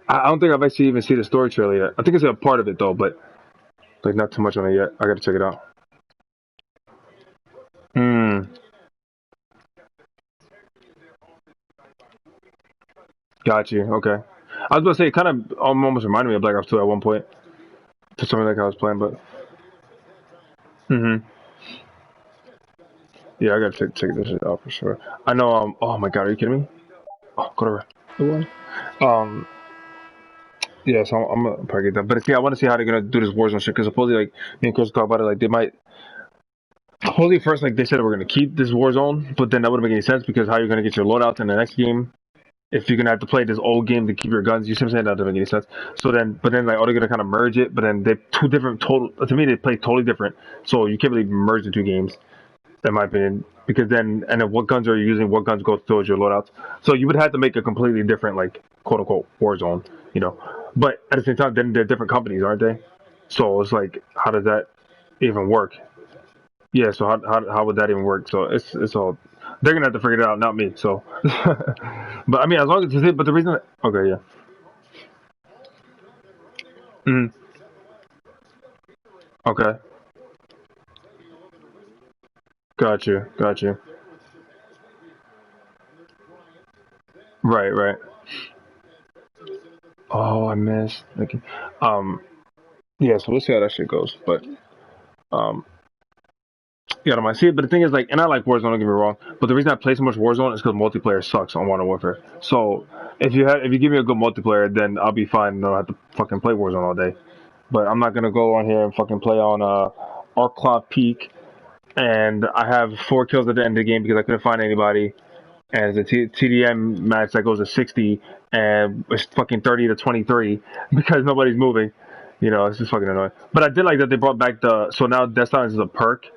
I don't think I've actually even seen the story trailer yet. I think it's a part of it though, but like not too much on it yet. I gotta check it out. Hmm. Got you. Okay. I was about to say, it kind of almost reminded me of Black Ops 2 at one point. For something like I was playing, but. Hmm. Yeah, I gotta check this shit out for sure. I know. Oh my god, are you kidding me? Oh, go over. The one. Um, yeah, so I'm gonna probably get that. But see, I want to see how they're gonna do this Warzone shit because supposedly, like me and Chris talk about it, like they might. Supposedly, first, like they said, we're gonna keep this Warzone, but then that wouldn't make any sense because how you're gonna get your loadouts in the next game if you're gonna have to play this old game to keep your guns? You see what I'm saying? That doesn't make any sense. So then, but then like, oh, they're gonna kind of merge it, but then they two different total. To me, they play totally different. So you can't really merge the two games, in my opinion, because then what guns are you using? What guns go towards your loadouts? So you would have to make a completely different, like quote unquote Warzone, you know. But at the same time, then they're different companies, aren't they? So it's like, how does that even work? Yeah. So how would that even work? So it's all they're gonna have to figure it out, not me. So, but I mean, as long as it's it. But the reason, okay, yeah. Mm, okay, got you. Right, right. Oh, I missed. Okay. Um, yeah. So we'll see how that shit goes. But um, yeah, I don't mind. See, but the thing is, like, and I like Warzone. Don't get me wrong. But the reason I play so much Warzone is because multiplayer sucks on Modern Warfare. So if you give me a good multiplayer, then I'll be fine. And I don't have to fucking play Warzone all day. But I'm not gonna go on here and fucking play on Arc Cloud Peak, and I have 4 kills at the end of the game because I couldn't find anybody. And it's a TDM match that goes to 60, and it's fucking 30 to 23 because nobody's moving. You know, it's just fucking annoying. But I did like that they brought back the so now Death Silence is a perk,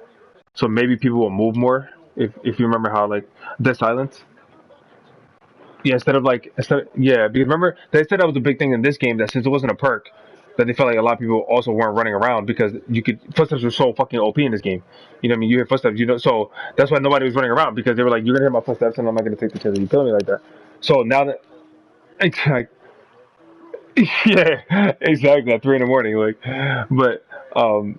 so maybe people will move more. If you remember how like Death Silence, yeah, yeah, because remember they said that was a big thing in this game that since it wasn't a perk, that they felt like a lot of people also weren't running around because you could footsteps were so fucking OP in this game. You know what I mean? You hear footsteps, you know, so that's why nobody was running around because they were like, you're gonna hear my footsteps and I'm not gonna take the chance of you killing me like that. So now that exactly, yeah, exactly at 3 in the morning, like, but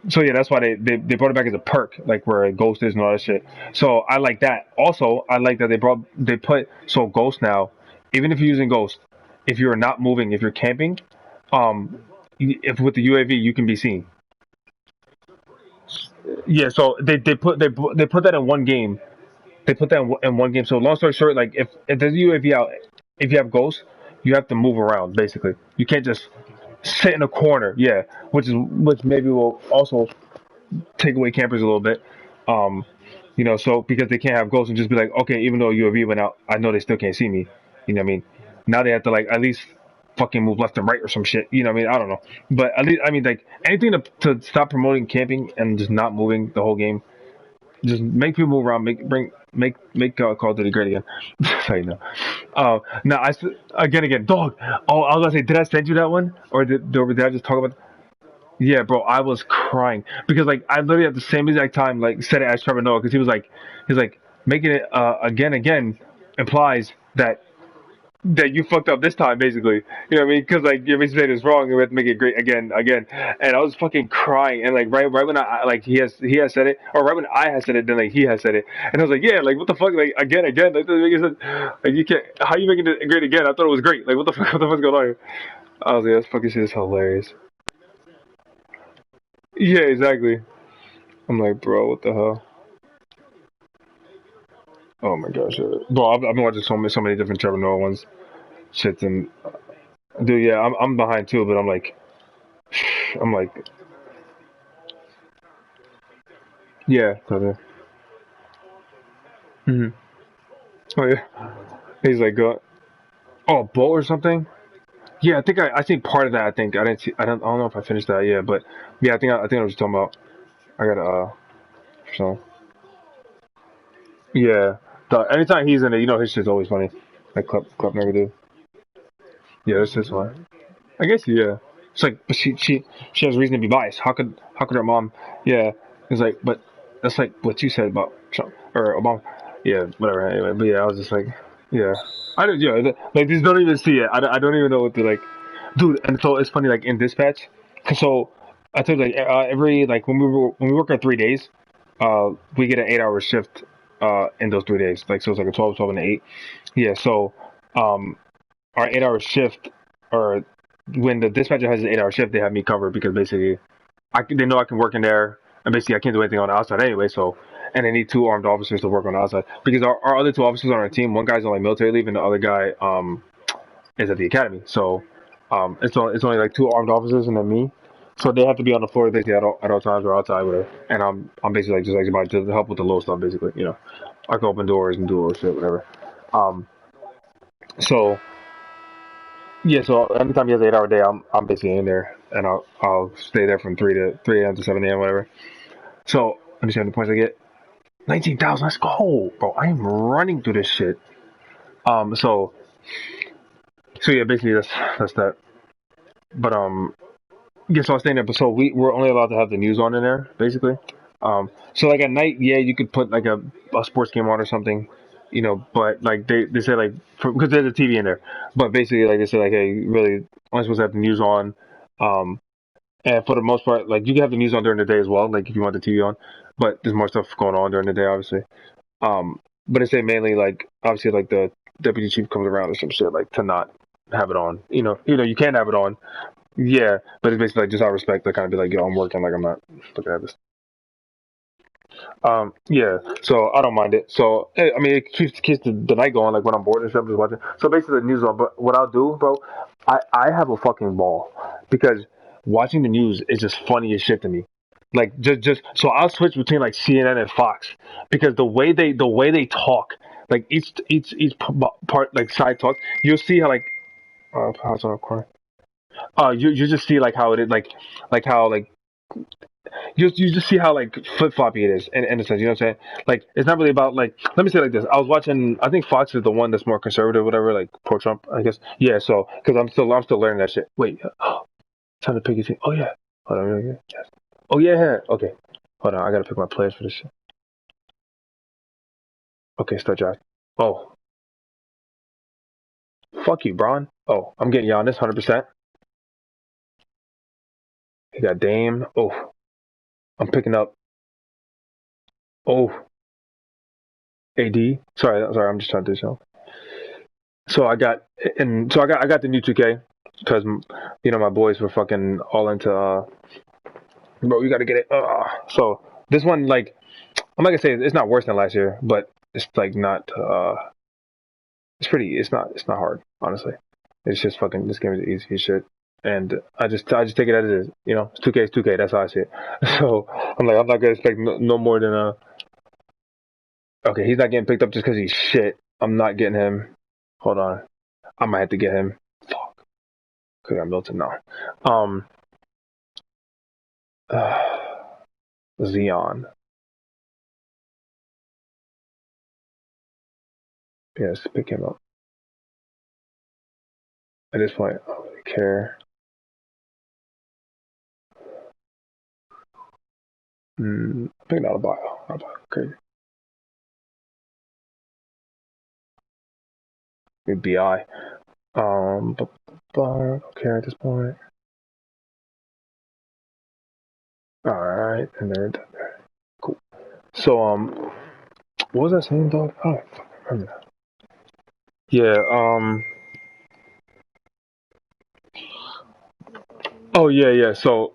so yeah, that's why they brought it back as a perk, like where a ghost is and all that shit. So I like that. Also, I like that they put so ghost now, even if you're using ghost, if you're not moving, if you're camping, um, if with the UAV you can be seen. Yeah, so they put that in one game. They put that in one game. So long story short, like if there's a UAV out, if you have ghost, you have to move around basically. You can't just sit in a corner. Yeah, which maybe will also take away campers a little bit. Um, you know, so because they can't have ghosts and just be like, okay, even though UAV went out, I know they still can't see me. You know what I mean? Now they have to like at least fucking move left and right or some shit. You know what I mean? I don't know, but at least I mean like anything to stop promoting camping and just not moving the whole game. Just make people move around. Make Call of Duty great again. So you know. Now again, dog. Oh, I was gonna say, did I send you that one, or did I just talk about? Yeah, bro, I was crying because like I literally at the same exact time like said it as Trevor Noah because he's like making it again implies that you fucked up this time basically. You know what I mean? Because like your mistake is wrong, and we have to make it great again. And I was fucking crying, and like right when like he has said it, or right when I had said it, then like he has said it, and I was like, yeah, like what the fuck, like again, like, doesn't make any sense. Like you can't, how you making it great again? I thought it was great. Like what the fuck, what the fuck's going on here? I was like, this fucking shit is hilarious. Yeah, exactly. I'm like, bro, what the hell? Oh my gosh, bro, I've been watching so many different Trevor Noah ones, shits, and dude, yeah, I'm behind too, but I'm like, yeah, brother. Hmm. Oh yeah, he's like, oh, boat or something. Yeah, I think I seen part of that. I think I didn't see, I don't know if I finished that. Yeah, but yeah, I think I was just talking about. I gotta so yeah. Anytime he's in it, you know his shit's always funny. Like Club never do. Yeah, that's his one. I guess yeah. It's like, but she has reason to be biased. How could her mom? Yeah, it's like, but that's like what you said about Trump or Obama. Yeah, whatever. Anyway, but yeah, I was just like, yeah, I don't. Yeah, like these don't even see it. I don't even know what to like, dude. And so it's funny, like in dispatch. So I told you, like every like when we work our 3 days, we get an 8 hour shift in those 3 days. Like so it's like a 12, 12, and 8. Yeah, so um our 8 hour shift or when the dispatcher has an 8 hour shift, they have me covered because basically they know I can work in there and basically I can't do anything on the outside anyway. So and they need 2 armed officers to work on the outside because our other 2 officers on our team, one guy's on like military leave and the other guy is at the academy. So it's only like two armed officers and then me. So they have to be on the floor basically at all times or outside, whatever. And I'm basically like just like about to help with the low stuff, basically. I can open doors and do all shit, whatever. Um, so yeah, so anytime he has an 8 hour day, I'm basically in there, and I'll stay there from 3 a.m. to 7 a.m. whatever. So let me see how many points I get. 19,000. Let's go, bro. I am running through this shit. So yeah, basically that's that. But yeah, so I was staying there. But so we're only allowed to have the news on in there, basically. So like at night, yeah, you could put like a sports game on or something, But like they say like because there's a TV in there, but basically like they say like hey, really only supposed to have the news on. Um, and for the most part, like you can have the news on during the day as well, like if you want the TV on. But there's more stuff going on during the day, obviously. But they say mainly like obviously like the deputy chief comes around or some shit like to not have it on. You can have it on. Yeah, but it's basically like just out of respect to kind of be like, yo, I'm working, like I'm not looking at this. Yeah, so I don't mind it. So I mean, it keeps the night going. Like when I'm bored and shit, I'm just watching. So basically, the news on. But what I'll do, bro, I have a fucking ball because watching the news is just funny as shit to me. Like just so I'll switch between like CNN and Fox because the way they talk, like part like side talk, you'll see how like how's on corner. You just see like how it is like how like you just see how like flip floppy it is in a sense. You know what I'm saying? Like it's not really about like let me say it like this. I was watching. I think Fox is the one that's more conservative, whatever, like pro Trump. I guess. Yeah. So because I'm still learning that shit. Wait. Time to pick your team. Oh yeah. Hold on. Really? Yes. Oh yeah. Okay. Hold on. I gotta pick my players for this shit. Okay. Start Josh. Oh. Fuck you, Braun. Oh, I'm getting Giannis 100%. You got Dame. Oh, I'm picking up. Oh, AD. Sorry. I'm just trying to do something. So I got the new 2K because my boys were fucking all into bro, you got to get it. So this one like I'm not gonna say it's not worse than last year, but it's like not it's not hard, honestly. It's just fucking this game is easy as shit. And I just take it as it is, It's 2K is 2K. That's how I see it. So I'm not gonna expect no more than okay, he's not getting picked up just because he's shit. I'm not getting him. Hold on, I might have to get him. Fuck. Could have Milton now. Um, Xeon. Yes, pick him up. At this point, I don't really care. Pick out a bio. Okay. BI. But I don't care at this point. All right, and they're done there. Cool. So what was I saying, dog? I don't fucking remember that. Yeah. Oh yeah, yeah. So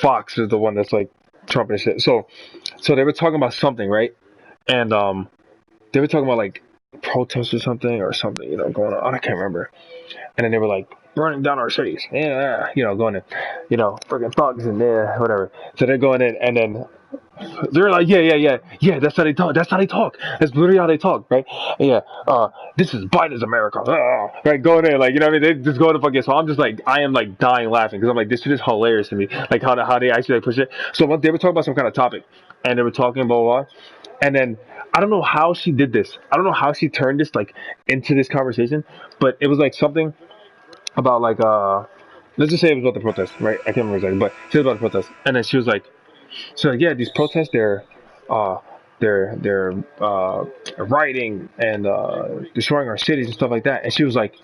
Fox is the one that's like Trump and shit. So they were talking about something, right? And they were talking about like protests or something, going on. I can't remember. And then they were like burning down our cities, yeah, going in, freaking thugs and yeah, whatever. So they're going in, and then they're like, yeah. That's how they talk. That's how they talk. That's literally how they talk, right? Yeah. This is Biden's America, right? Going in, like, what I mean? They just go to fucking. So I'm just like, I am like dying laughing because I'm like, this shit is hilarious to me. Like how they actually like push it. So they were talking about some kind of topic, and they were talking about, and then I don't know how she did this. I don't know how she turned this like into this conversation, but it was like something about like let's just say it was about the protest, right? I can't remember exactly, but she was about the protest, and then she was like, so yeah, these protests uh they're rioting and destroying our cities and stuff like that, and she was like,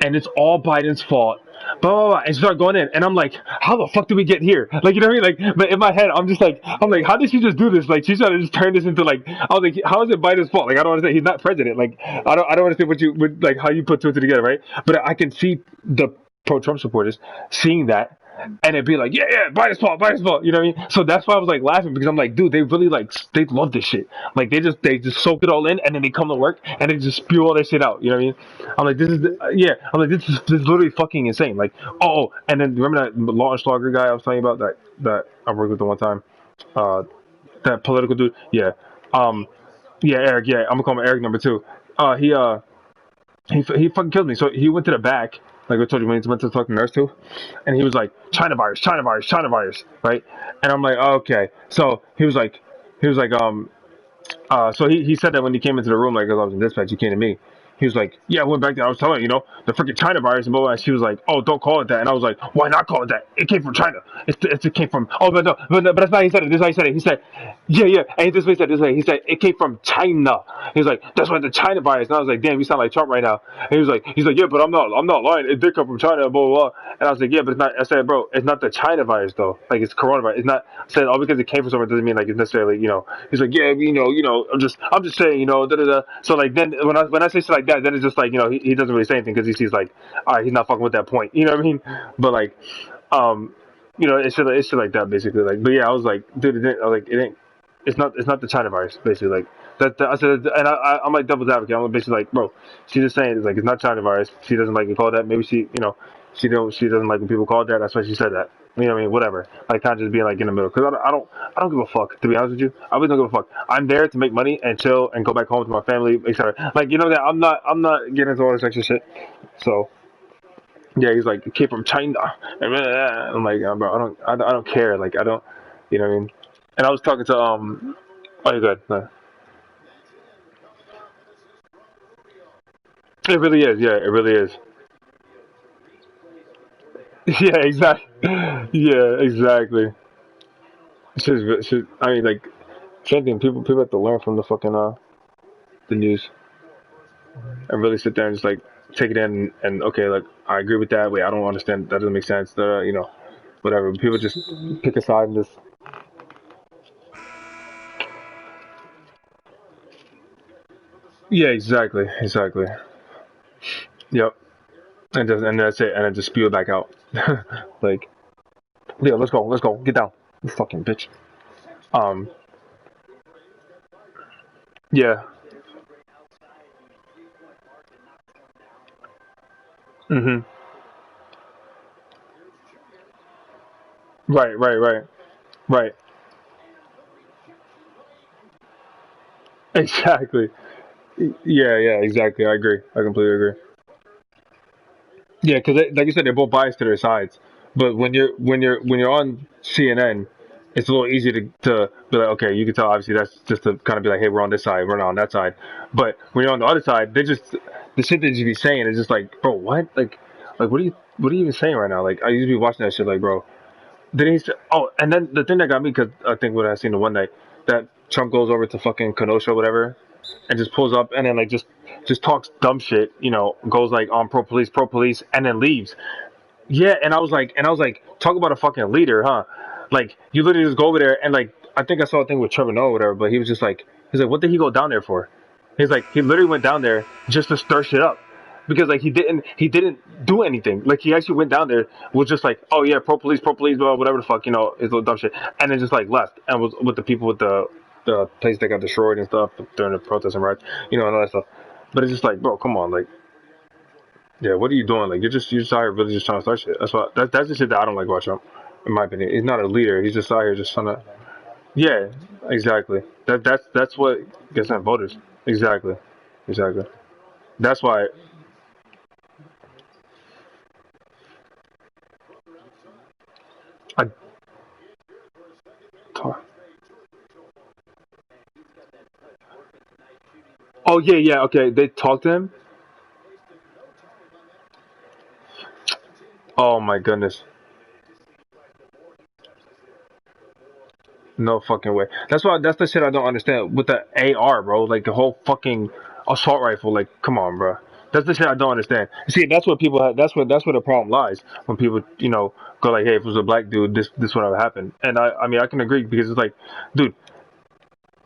and it's all Biden's fault. Blah, blah, blah. And she started going in, and I'm like, how the fuck did we get here? Like, you know what I mean? Like, but in my head, I'm like, how did she just do this? Like, she's trying to just turn this into like, I was like, how is it Biden's fault? Like, I don't understand. He's not president. Like, I don't understand like how you put two and two together, right? But I can see the pro-Trump supporters seeing that, and it'd be like, yeah, yeah, buy this ball. You know what I mean? So that's why I was like laughing because I'm like, dude, they really like they love this shit. Like they just soak it all in, and then they come to work and they just spew all that shit out. You know what I mean? I'm like, this is yeah. I'm like, this is literally fucking insane. Like, oh, and then remember that Law and Schlager guy I was telling you about that I worked with the one time, uh, that political dude. Yeah, um, yeah, Eric. Yeah, I'm gonna call him Eric number two. He fucking killed me. So he went to the back, like I told you when he went to the fucking nurse too, and he was like China virus, China virus, China virus, right? And I'm like, oh, okay. So so he said that when he came into the room, like, 'cause I was in dispatch, he came to me. He was like, yeah, I went back there. I was telling you, the freaking China virus and blah, blah, blah. She was like, oh, don't call it that. And I was like, why not call it that? It came from China. It came from, oh, but no, but that's not how he said it. This is how he said it. He said, yeah, yeah. And this is what he said, this way. He said, it came from China. He was like, that's why the China virus. And I was like, damn, you sound like Trump right now. And he's like, yeah, but I'm not lying. It did come from China, blah, blah, blah. And I was like, yeah, but it's not, I said, bro, it's not the China virus though. Like, it's coronavirus. It's not, I said, oh, because it came from somewhere doesn't mean like it's necessarily, he's like, yeah, I'm just saying, da, da, da. So like, then when I say shit like that, then it's just like, he doesn't really say anything because he sees like, all right, he's not fucking with that point. You know what I mean? But like, um, it's shit like that basically. Like, but yeah, I was like, dude, it ain't, it's not the China virus basically. Like I said, and I'm like devil's advocate. I'm basically like, bro, she's just saying it's like it's not China virus. She doesn't like to call that. Maybe she doesn't like when people call it that. That's why she said that. You know what I mean? Whatever. Like, kind of just being like in the middle. Because I don't give a fuck, to be honest with you. I really don't give a fuck. I'm there to make money and chill and go back home to my family, etc. Like, that I'm not getting into all this extra shit. So yeah, he's like, it came from China. And I'm like, bro, I don't care. Like, I don't, you know what I mean? And I was talking to oh, you're good. No. It really is. Yeah, it really is. Yeah, exactly. Yeah, exactly. I mean, like, same thing. People have to learn from the fucking the news and really sit there and just like take it in and okay, like I agree with that. Wait, I don't understand. That doesn't make sense. Whatever. People just pick a side and just yeah, exactly, exactly. Yep. And that's it. And then just spew it back out. Like, Leo, let's go, get down, you fucking bitch. Um, yeah. Mhm. Right, right, right, right. Exactly. Yeah, yeah, exactly. I agree. I completely agree. Yeah, because like you said, they're both biased to their sides. But when you're on CNN, it's a little easier to be like, okay, you can tell obviously that's just to kind of be like, hey, we're on this side, we're not on that side. But when you're on the other side, they just the shit that you be saying is just like, bro, what? Like what are you even saying right now? Like I used to be watching that shit, like, bro. Then he's and then the thing that got me because I think what I seen the one night that Trump goes over to fucking Kenosha or whatever and just pulls up and then like just talks dumb shit, goes like on pro police, and then leaves. Yeah, and I was like, talk about a fucking leader, huh? Like you literally just go over there and like I think I saw a thing with Trevor Noah or whatever, but he's like, what did he go down there for? He's like, he literally went down there just to stir shit up. Because like he didn't do anything. Like he actually went down there was just like, oh yeah, pro police, blah, whatever the fuck, his little dumb shit, and then just like left and was with the people with the place that got destroyed and stuff during the protests and riots, and all that stuff. But it's just like, bro, come on, like, yeah, what are you doing? Like, you're just out here really just trying to start shit. That's the shit that I don't like about Trump, in my opinion. He's not a leader. He's just out here just trying to. Yeah, exactly. That's what gets them voters. Exactly, exactly. That's why. I. Oh yeah, yeah. Okay, they talked to him. Oh my goodness, no fucking way. That's the shit I don't understand with the AR, bro. Like the whole fucking assault rifle. Like, come on, bro. That's the shit I don't understand. See, that's what people have. That's where the problem lies when people, go like, hey, if it was a black dude, this would have happened. And I mean, I can agree because it's like, dude,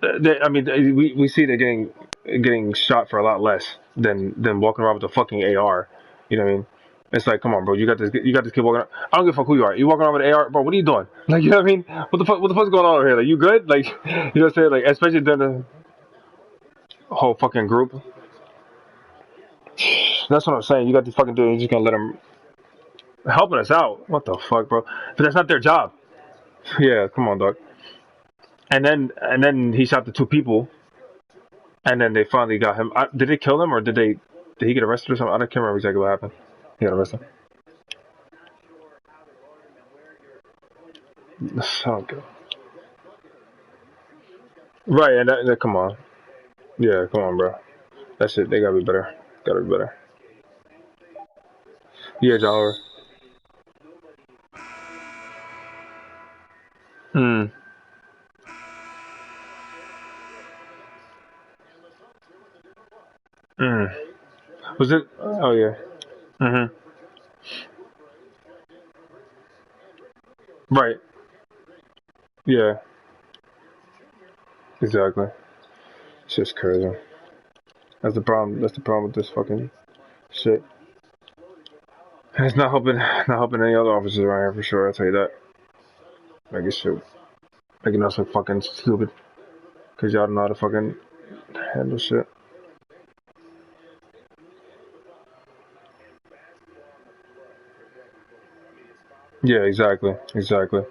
I mean, we see they're getting shot for a lot less than walking around with a fucking AR. You know what I mean? It's like, come on, bro, you got this kid walking. I don't give a fuck who you are. You walking around with an AR, bro? What are you doing? Like, you know what I mean? What the fuck's going on over here? Like, you good? Like, you know what I'm saying? Like, especially during the whole fucking group. That's what I'm saying. You got this fucking dude. You're just gonna let him helping us out. What the fuck, bro? But that's not their job. Yeah, come on, dog. And then he shot the two people, and then they finally got him. Did they kill him or did he get arrested or something? I don't can't remember exactly what happened. He got arrested. So good. Right, and come on. Yeah, come on, bro. That's it. They gotta be better. Gotta be better. Yeah, John Oliver. Hmm. Hmm. Was it? Oh yeah. Mhm. Right. Yeah. Exactly. It's just crazy. That's the problem. That's the problem with this fucking shit. And it's not helping any other officers around here for sure. I'll tell you that. Like it shit. Making us look fucking stupid. Cause y'all don't know how to fucking handle shit. Yeah, exactly. Exactly.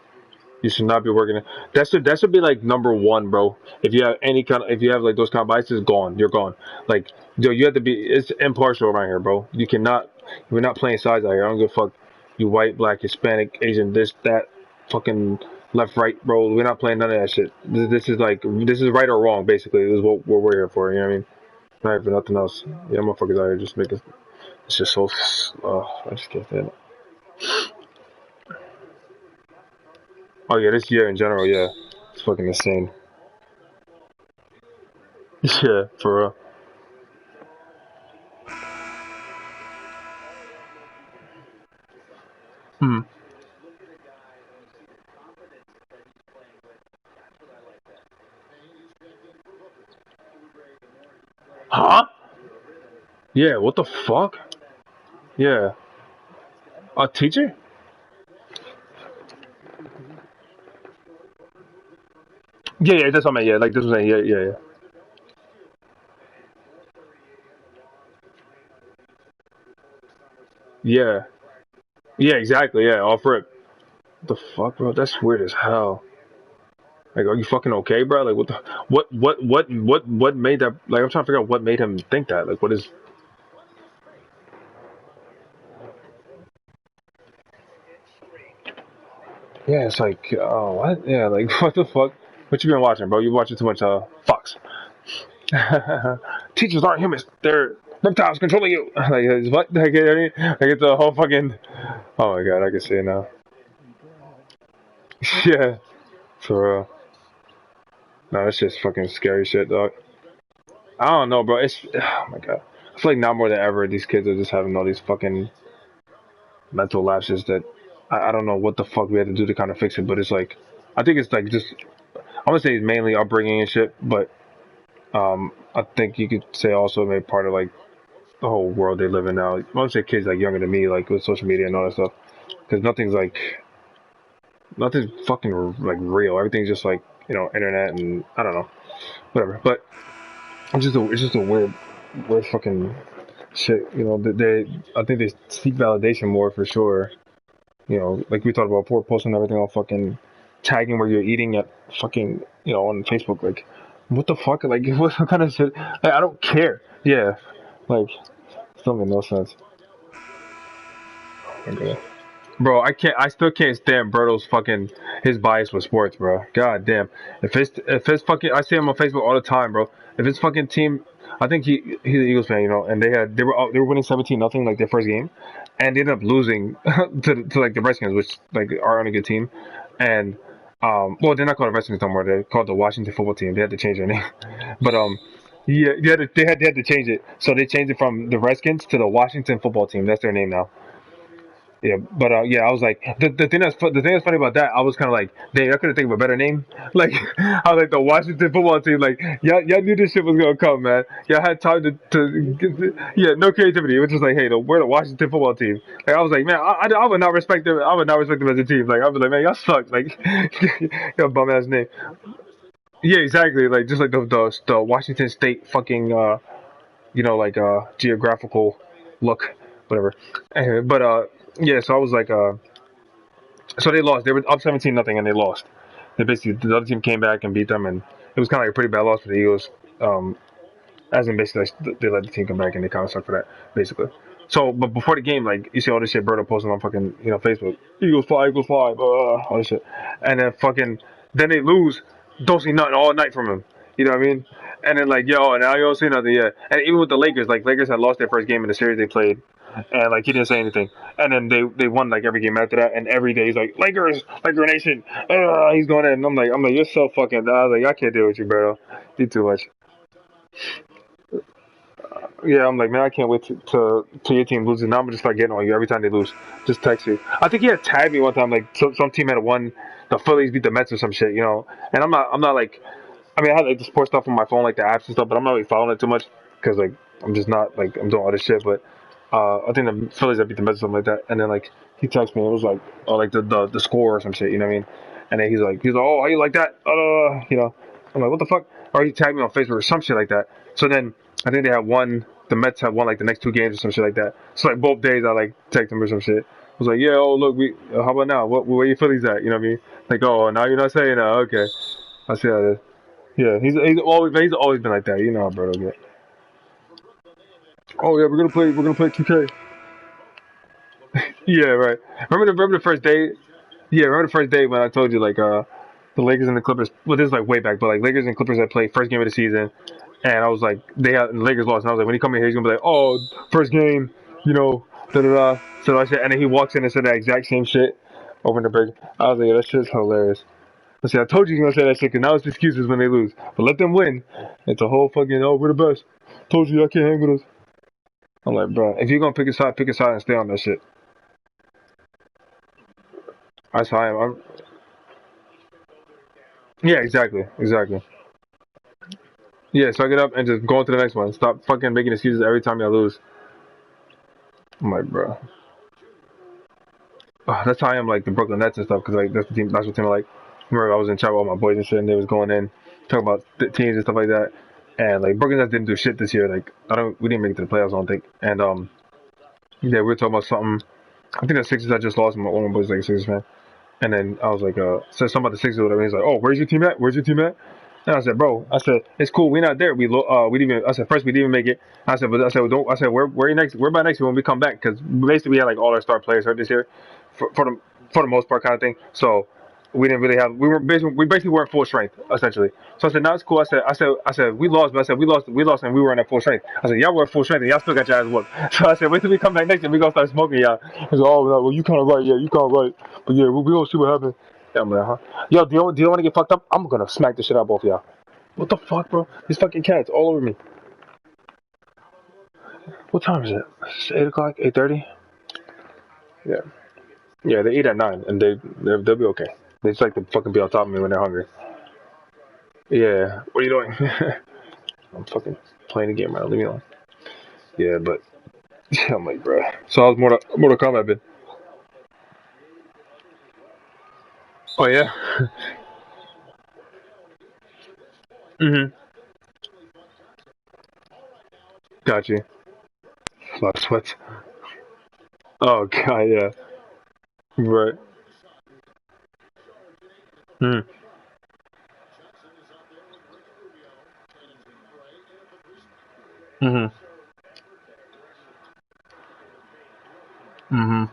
You should not be working it. That should be like number one, bro. If you have like those kind of biases, gone. You're gone. Like, yo, you have to be. It's impartial around here, bro. You cannot. We're not playing sides out here. I don't give a fuck. You white, black, Hispanic, Asian, this, that, fucking left, right, bro. We're not playing none of that shit. This is like this is right or wrong. Basically, this is what we're here for. You know what I mean? Not for nothing else. Yeah, motherfuckers out here just making. It's just so. I just can't stand it. Oh yeah, this year in general, yeah, it's fucking insane. Yeah, for real. Hmm. Huh? Yeah, what the fuck? Yeah. A teacher? Yeah, yeah, that's what I meant. Yeah, like this was saying. Yeah, yeah, yeah. Yeah. Yeah, exactly. Yeah, off rip. What the fuck, bro? That's weird as hell. Like, are you fucking okay, bro? Like, what made that? Like, I'm trying to figure out what made him think that. Like, what is? Yeah, it's like, oh, what? Yeah, like, what the fuck? What you been watching, bro? You watching too much Fox? Teachers aren't humans. They're reptiles controlling you. Like, what? Like, you know what I mean? Like, it's a whole fucking. Oh my god, I can see it now. Yeah, for real. No, it's just fucking scary shit, dog. I don't know, bro. It's oh my god. I feel like now more than ever, these kids are just having all these fucking mental lapses that I don't know what the fuck we had to do to kind of fix it, but it's like I think it's like just I'm gonna say it's mainly upbringing and shit, but I think you could say also maybe part of like the whole world they live in now. I want to say kids like younger than me, like with social media and all that stuff, because nothing's fucking like real. Everything's just like internet and I don't know whatever. But it's just a weird fucking shit. I think they seek validation more for sure. Like we talked about before, posting everything on fucking tagging where you're eating at fucking on Facebook. Like, what the fuck? Like, what kind of shit? Like, I don't care. Yeah, like, it don't make no sense. Okay. Bro, I can't. I still can't stand Berto's fucking his bias with sports, bro. God damn. If it's fucking, I see him on Facebook all the time, bro. If his fucking team, I think he's an Eagles fan, and they were winning 17-0 like their first game, and they ended up losing to like the Redskins, which like are on a good team, and well they're not called the Redskins no more. They're called the Washington Football Team. They had to change their name, but yeah, they had to change it. So they changed it from the Redskins to the Washington Football Team. That's their name now. Yeah, but yeah, I was like the thing that's funny about that. I was kind of like, dang, I couldn't think of a better name. Like, I was like the Washington football team. Like, y'all knew this shit was gonna come, man. Y'all had time to yeah, no creativity. It was just like, hey, we're the Washington football team. Like, I was like, man, I would not respect them. I would not respect them as a team. Like, I was like, man, y'all suck. Like, y'all bum ass name. Yeah, exactly. Like, just like the Washington State fucking like geographical look, whatever. But yeah, so I was like so they lost. They were up 17-0, and they lost. They basically the other team came back and beat them, and it was kind of like a pretty bad loss for the Eagles. As in basically like, they let the team come back and they kind of suck for that, basically. So, but before the game, like you see all this shit Berto posting on fucking Facebook, Eagles fly, all this shit, and then fucking then they lose, don't see nothing all night from him. You know what I mean? And then like yo, and now you don't see nothing yet. And even with the Lakers, like Lakers had lost their first game in the series they played, and like he didn't say anything. And then they won like every game after that, and every day he's like Lakers, Laker Nation. He's going in, and I'm like you're so fucking. I was like I can't deal with you, Berto. You too much. Yeah, I'm like, man, I can't wait to your team loses. Now I'm gonna just start getting on you every time they lose. Just text you. I think he had tagged me one time, like some team had won, the Phillies beat the Mets or some shit. And I'm not like, I mean, I have like the sports stuff on my phone, like the apps and stuff, but I'm not really following it too much because like I'm just not like I'm doing all this shit. But I think the Phillies had beat the Mets or something like that, and then like he texted me, it was like, oh, like the score or some shit, you know what I mean? And then he's like, oh, how you like that? I'm like, what the fuck? Or he tagged me on Facebook or some shit like that. So then I think they had won. The Mets have won like the next two games or some shit like that. So like both days I like text him or some shit. I was like, yeah, oh look, we how about now? Where your Phillies at? You know what I mean? Like, oh, now you're not saying that. Okay, I see how it is. Yeah, he's always been like that. You know how Berto get. Oh yeah, we're gonna play 2K. Yeah, right. Remember the first day? Yeah, remember the first day when I told you like the Lakers and the Clippers. Well, this is like way back, but like Lakers and Clippers had played first game of the season, and I was like the Lakers lost, and I was like when he come in here he's gonna be like, oh, first game, da da da. So I said, and then he walks in and said that exact same shit over in the break. I was like, yeah, that shit's hilarious. I said, I told you he's gonna say that shit, cause now it's excuses when they lose, but let them win. It's a whole fucking we're the best. Told you I can't hang with us. I'm like, bro, if you're gonna pick a side and stay on that shit. That's how I am. Yeah, exactly. Yeah, suck it up and just go on to the next one. Stop fucking making excuses every time you lose. I'm like, bro. That's how I am like the Brooklyn Nets and stuff, because like that's the team. That's what team I like. Remember, I was in chat with all my boys and shit, and they was going in talking about teams and stuff like that. And like Brooklyn Nets didn't do shit this year. Like we didn't make it to the playoffs, I don't think. And yeah, we were talking about something. I think the Sixers I just lost. One of my boys is like a Sixers fan. And then I was like, said something about the Sixers or whatever. He's like, oh, where's your team at? Where's your team at? And I said, bro, I said, it's cool. We're not there. We didn't even, I said, first, we didn't even make it. I said, well, don't, I said, we're next, we're by next year when we come back. Cause basically we had like all our star players hurt this year for the most part kind of thing. So we didn't really have, we basically weren't full strength essentially. So I said, no, it's cool. I said, we lost, but I said, we lost and we weren't at full strength. I said, y'all were at full strength and y'all still got your ass whooped. So I said, wait till we come back next year. We gonna start smoking y'all. He said, oh, no, well, you kind of right. Yeah, you kind of right. But yeah, we gonna see what happens. Yeah, I'm like, huh? Yo, do you want to get fucked up? I'm gonna smack the shit out of both of y'all. What the fuck, bro? These fucking cats all over me. What time is it? It's 8 o'clock, 8:30. Yeah, yeah. They eat at 9, and they'll be okay. They just like to fucking be on top of me when they're hungry. Yeah. What are you doing? I'm fucking playing the game right now. Leave me alone. Yeah, but yeah, I'm like, bro. So how's Mortal Kombat been? Oh yeah. Mhm. Got you. A lot of sweats. Oh god, yeah. Right. Mhm. Mhm. Mhm.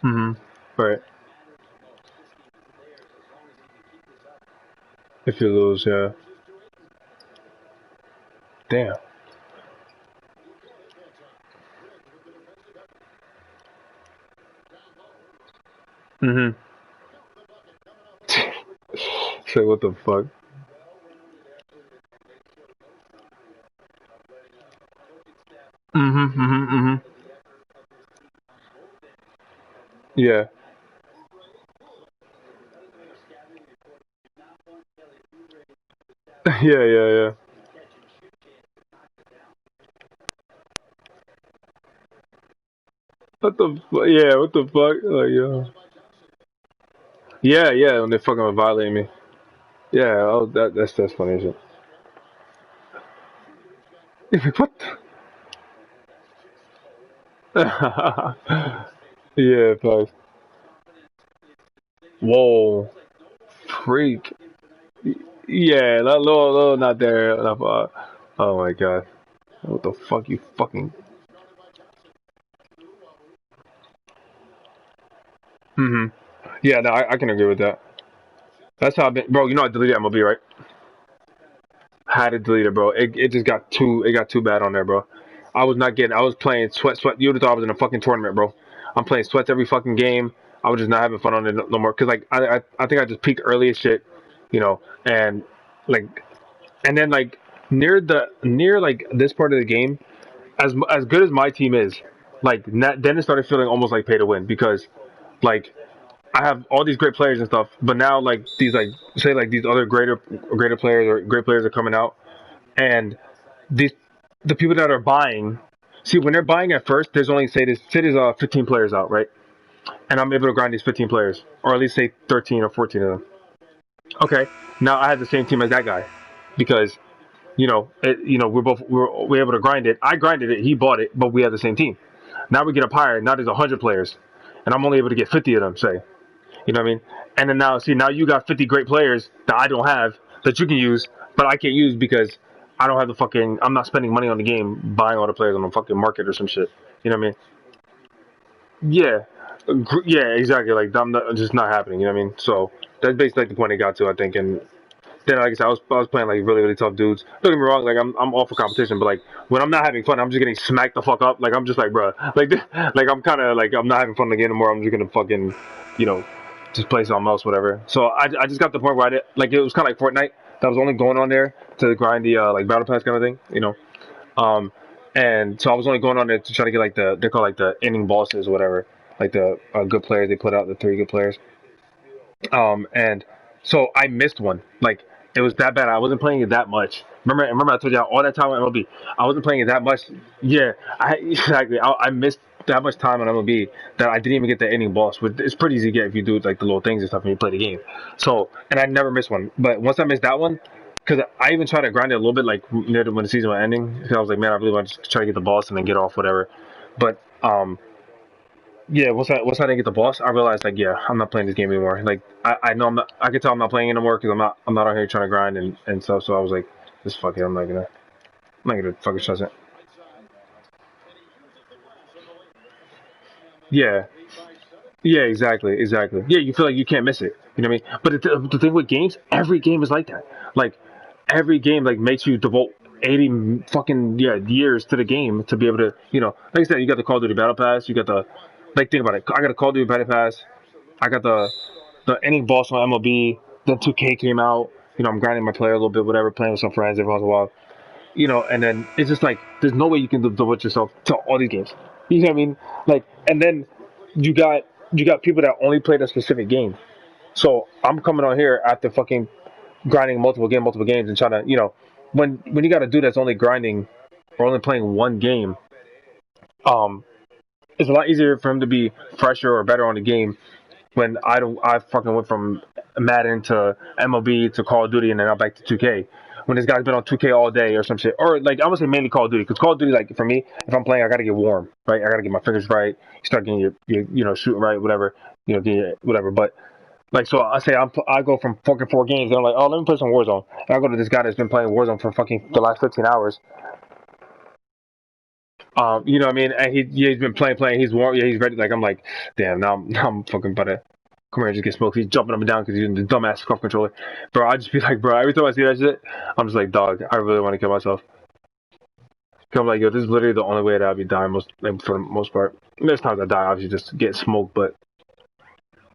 Mhm. Right. If you lose, yeah. Damn. Mhm. Say what the fuck? Mm-hmm. Mm-hmm. Mm-hmm. Yeah. Yeah. Yeah. Yeah. What the? Yeah. What the fuck? Like, yeah. Yeah. Yeah. When they fucking violate me. Yeah. Oh, that's funny as shit. What? Yeah. Fuck. Whoa. Freak. Yeah. Little not there. Oh my god. What the fuck? You fucking. Mm-hmm. Yeah. No, I can agree with that. That's how I've been, bro. You know I deleted MLB, right? Had to delete it, bro. It just got too bad on there, bro. I was not getting. I was playing sweat. You would have thought I was in a fucking tournament, bro. I'm playing sweats every fucking game. I was just not having fun on it no more. Cause like I think I just peaked early as shit, you know, and like and then like near like this part of the game, as good as my team is, like then it started feeling almost like pay to win because like I have all these great players and stuff, but now like these like say like these other greater players or great players are coming out, and these the people that are buying. See, when they're buying at first, there's only say there's 15 players out, right? And I'm able to grind these 15 players, or at least say 13 or 14 of them. Okay, now I have the same team as that guy, because we're able to grind it. I grinded it, he bought it, but we have the same team. Now we get up higher. Now there's 100 players, and I'm only able to get 50 of them. Say, you know what I mean? And then now, see, now you got 50 great players that I don't have that you can use, but I can't use because I don't have the fucking. I'm not spending money on the game buying all the players on the fucking market or some shit. You know what I mean? Yeah, yeah, exactly. Like I'm not, just not happening. You know what I mean? So that's basically like the point it got to, I think. And then, like I said, I was playing like really tough dudes. Don't get me wrong, like I'm all for competition, but like when I'm not having fun, I'm just getting smacked the fuck up. Like I'm just like, bro, like like I'm kind of like I'm not having fun in the game anymore. I'm just gonna fucking, you know, just play something else, whatever. So I just got to the point where I did like it was kind of like Fortnite. That was only going on there to grind the like battle pass kind of thing, you know. Um, and so I was only going on there to try to get like they're called like the inning bosses or whatever, like the good players they put out, the three good players. And so I missed one. Like it was that bad. I wasn't playing it that much. Remember I told you all that time on MLB. I wasn't playing it that much. Yeah, I exactly. I missed that much time on MLB that I didn't even get the inning boss. Which it's pretty easy to get if you do like the little things and stuff when you play the game. So and I never missed one. But once I missed that one, because I even tried to grind it a little bit like near when the season was ending. Because I was like, man, I really want to try to get the boss and then get off whatever. But yeah, once I didn't get the boss, I realized like yeah, I'm not playing this game anymore. Like I know I'm not. I can tell I'm not playing anymore because I'm not out here trying to grind and stuff. So I was like, just fuck it. I'm not gonna fucking trust it. Yeah, yeah, exactly. Yeah, you feel like you can't miss it. You know what I mean? But the thing with games, every game is like that. Like every game like makes you devote 80 fucking years to the game to be able to like I said, you got the Call of Duty Battle Pass, you got the like think about it. I got a Call of Duty Battle Pass, I got the any boss on MLB. Then 2K came out. I'm grinding my player a little bit, whatever, playing with some friends every once in a while. And then it's just like there's no way you can devote yourself to all these games. You know what I mean? Like, and then you got you got people that only play that specific game. So I'm coming on here after fucking grinding multiple games, and trying to when you got a dude that's only grinding or only playing one game, um, it's a lot easier for him to be fresher or better on the game when I fucking went from Madden to MLB to Call of Duty and then now back to 2K. When this guy's been on 2K all day or some shit, or like I'm gonna say mainly Call of Duty, because Call of Duty, like for me, if I'm playing, I gotta get warm, right? I gotta get my fingers right, start getting your shooting right, whatever, whatever. But like, so I say I go from fucking 4 games, and I'm like, oh, let me play some Warzone, and I go to this guy that's been playing Warzone for fucking the last 15 hours. You know what I mean? And he's been playing. He's warm. Yeah, he's ready. Like I'm like, damn. Now I'm fucking about to come here and just get smoked. He's jumping up and down because he's in the dumbass cuff controller. Bro, I just be like, bro. Every time I see that shit, I'm just like, dog. I really want to kill myself. 'Cause I'm like, yo, this is literally the only way that I'll be dying most, like, for the most part. There's times I die, obviously, just get smoked. But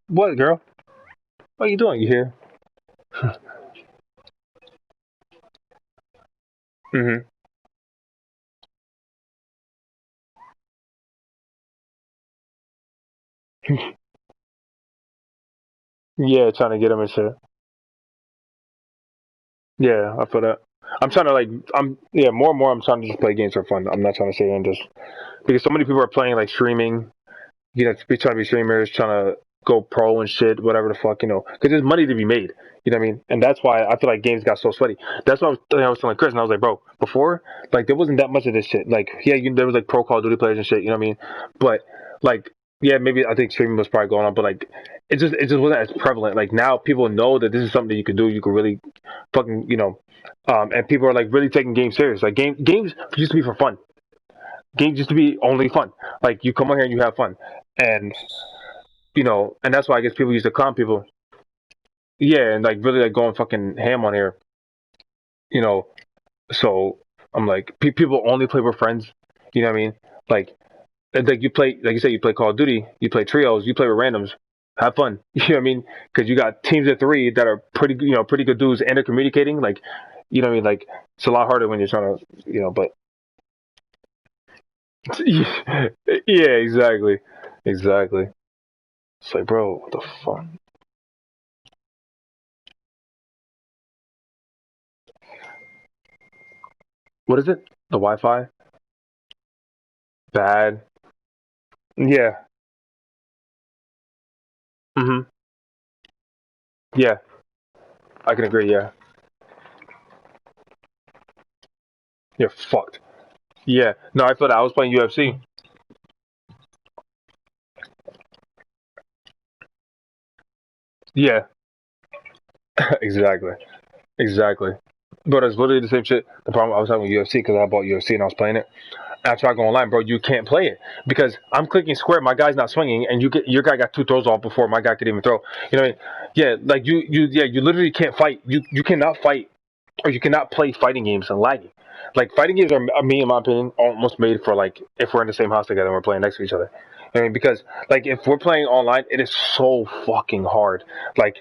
what, girl? What are you doing? You here? Mm-hmm. Yeah, trying to get him and shit. Yeah, I feel that. I'm trying to like, yeah, more and more. I'm trying to just play games for fun. I'm not trying to sit here and just because so many people are playing like streaming. You know, be trying to be streamers, trying to go pro and shit, whatever the fuck, you know, because there's money to be made. You know what I mean? And that's why I feel like games got so sweaty. That's why I was telling Chris, and I was like, bro, before, like, there wasn't that much of this shit. Like, yeah, there was like pro Call of Duty players and shit. You know what I mean? But like, yeah, maybe I think streaming was probably going on, but like, it just wasn't as prevalent. Like now, people know that this is something that you can do. You can really fucking, you know, and people are like really taking games serious. Like games used to be for fun. Games used to be only fun. Like you come on here and you have fun, and you know, and that's why I guess people used to clown people. Yeah, and like really like going fucking ham on here, you know. So I'm like, people only play with friends. You know what I mean? Like, like you play, like you said, you play Call of Duty, you play trios, you play with randoms. Have fun. You know what I mean? Because you got teams of three that are pretty, you know, pretty good dudes, and they're communicating. Like, you know what I mean? Like, it's a lot harder when you're trying to, you know. But yeah, exactly, exactly. It's like, bro, what the fuck? What is it? The Wi-Fi? Bad. Yeah. Hmm. Yeah, I can agree. Yeah, you're fucked. Yeah, no, I feel that. I was playing UFC. Yeah, exactly, exactly. But it's literally the same shit. The problem I was having with UFC because I bought UFC and I was playing it. And I tried going online, bro. You can't play it because I'm clicking square. My guy's not swinging, and your guy got two throws off before my guy could even throw. You know what I mean? Yeah, like you literally can't fight. You cannot fight or you cannot play fighting games and lagging. Like fighting games are me, in my opinion, almost made for like if we're in the same house together and we're playing next to each other. I mean, because like if we're playing online, it is so fucking hard. Like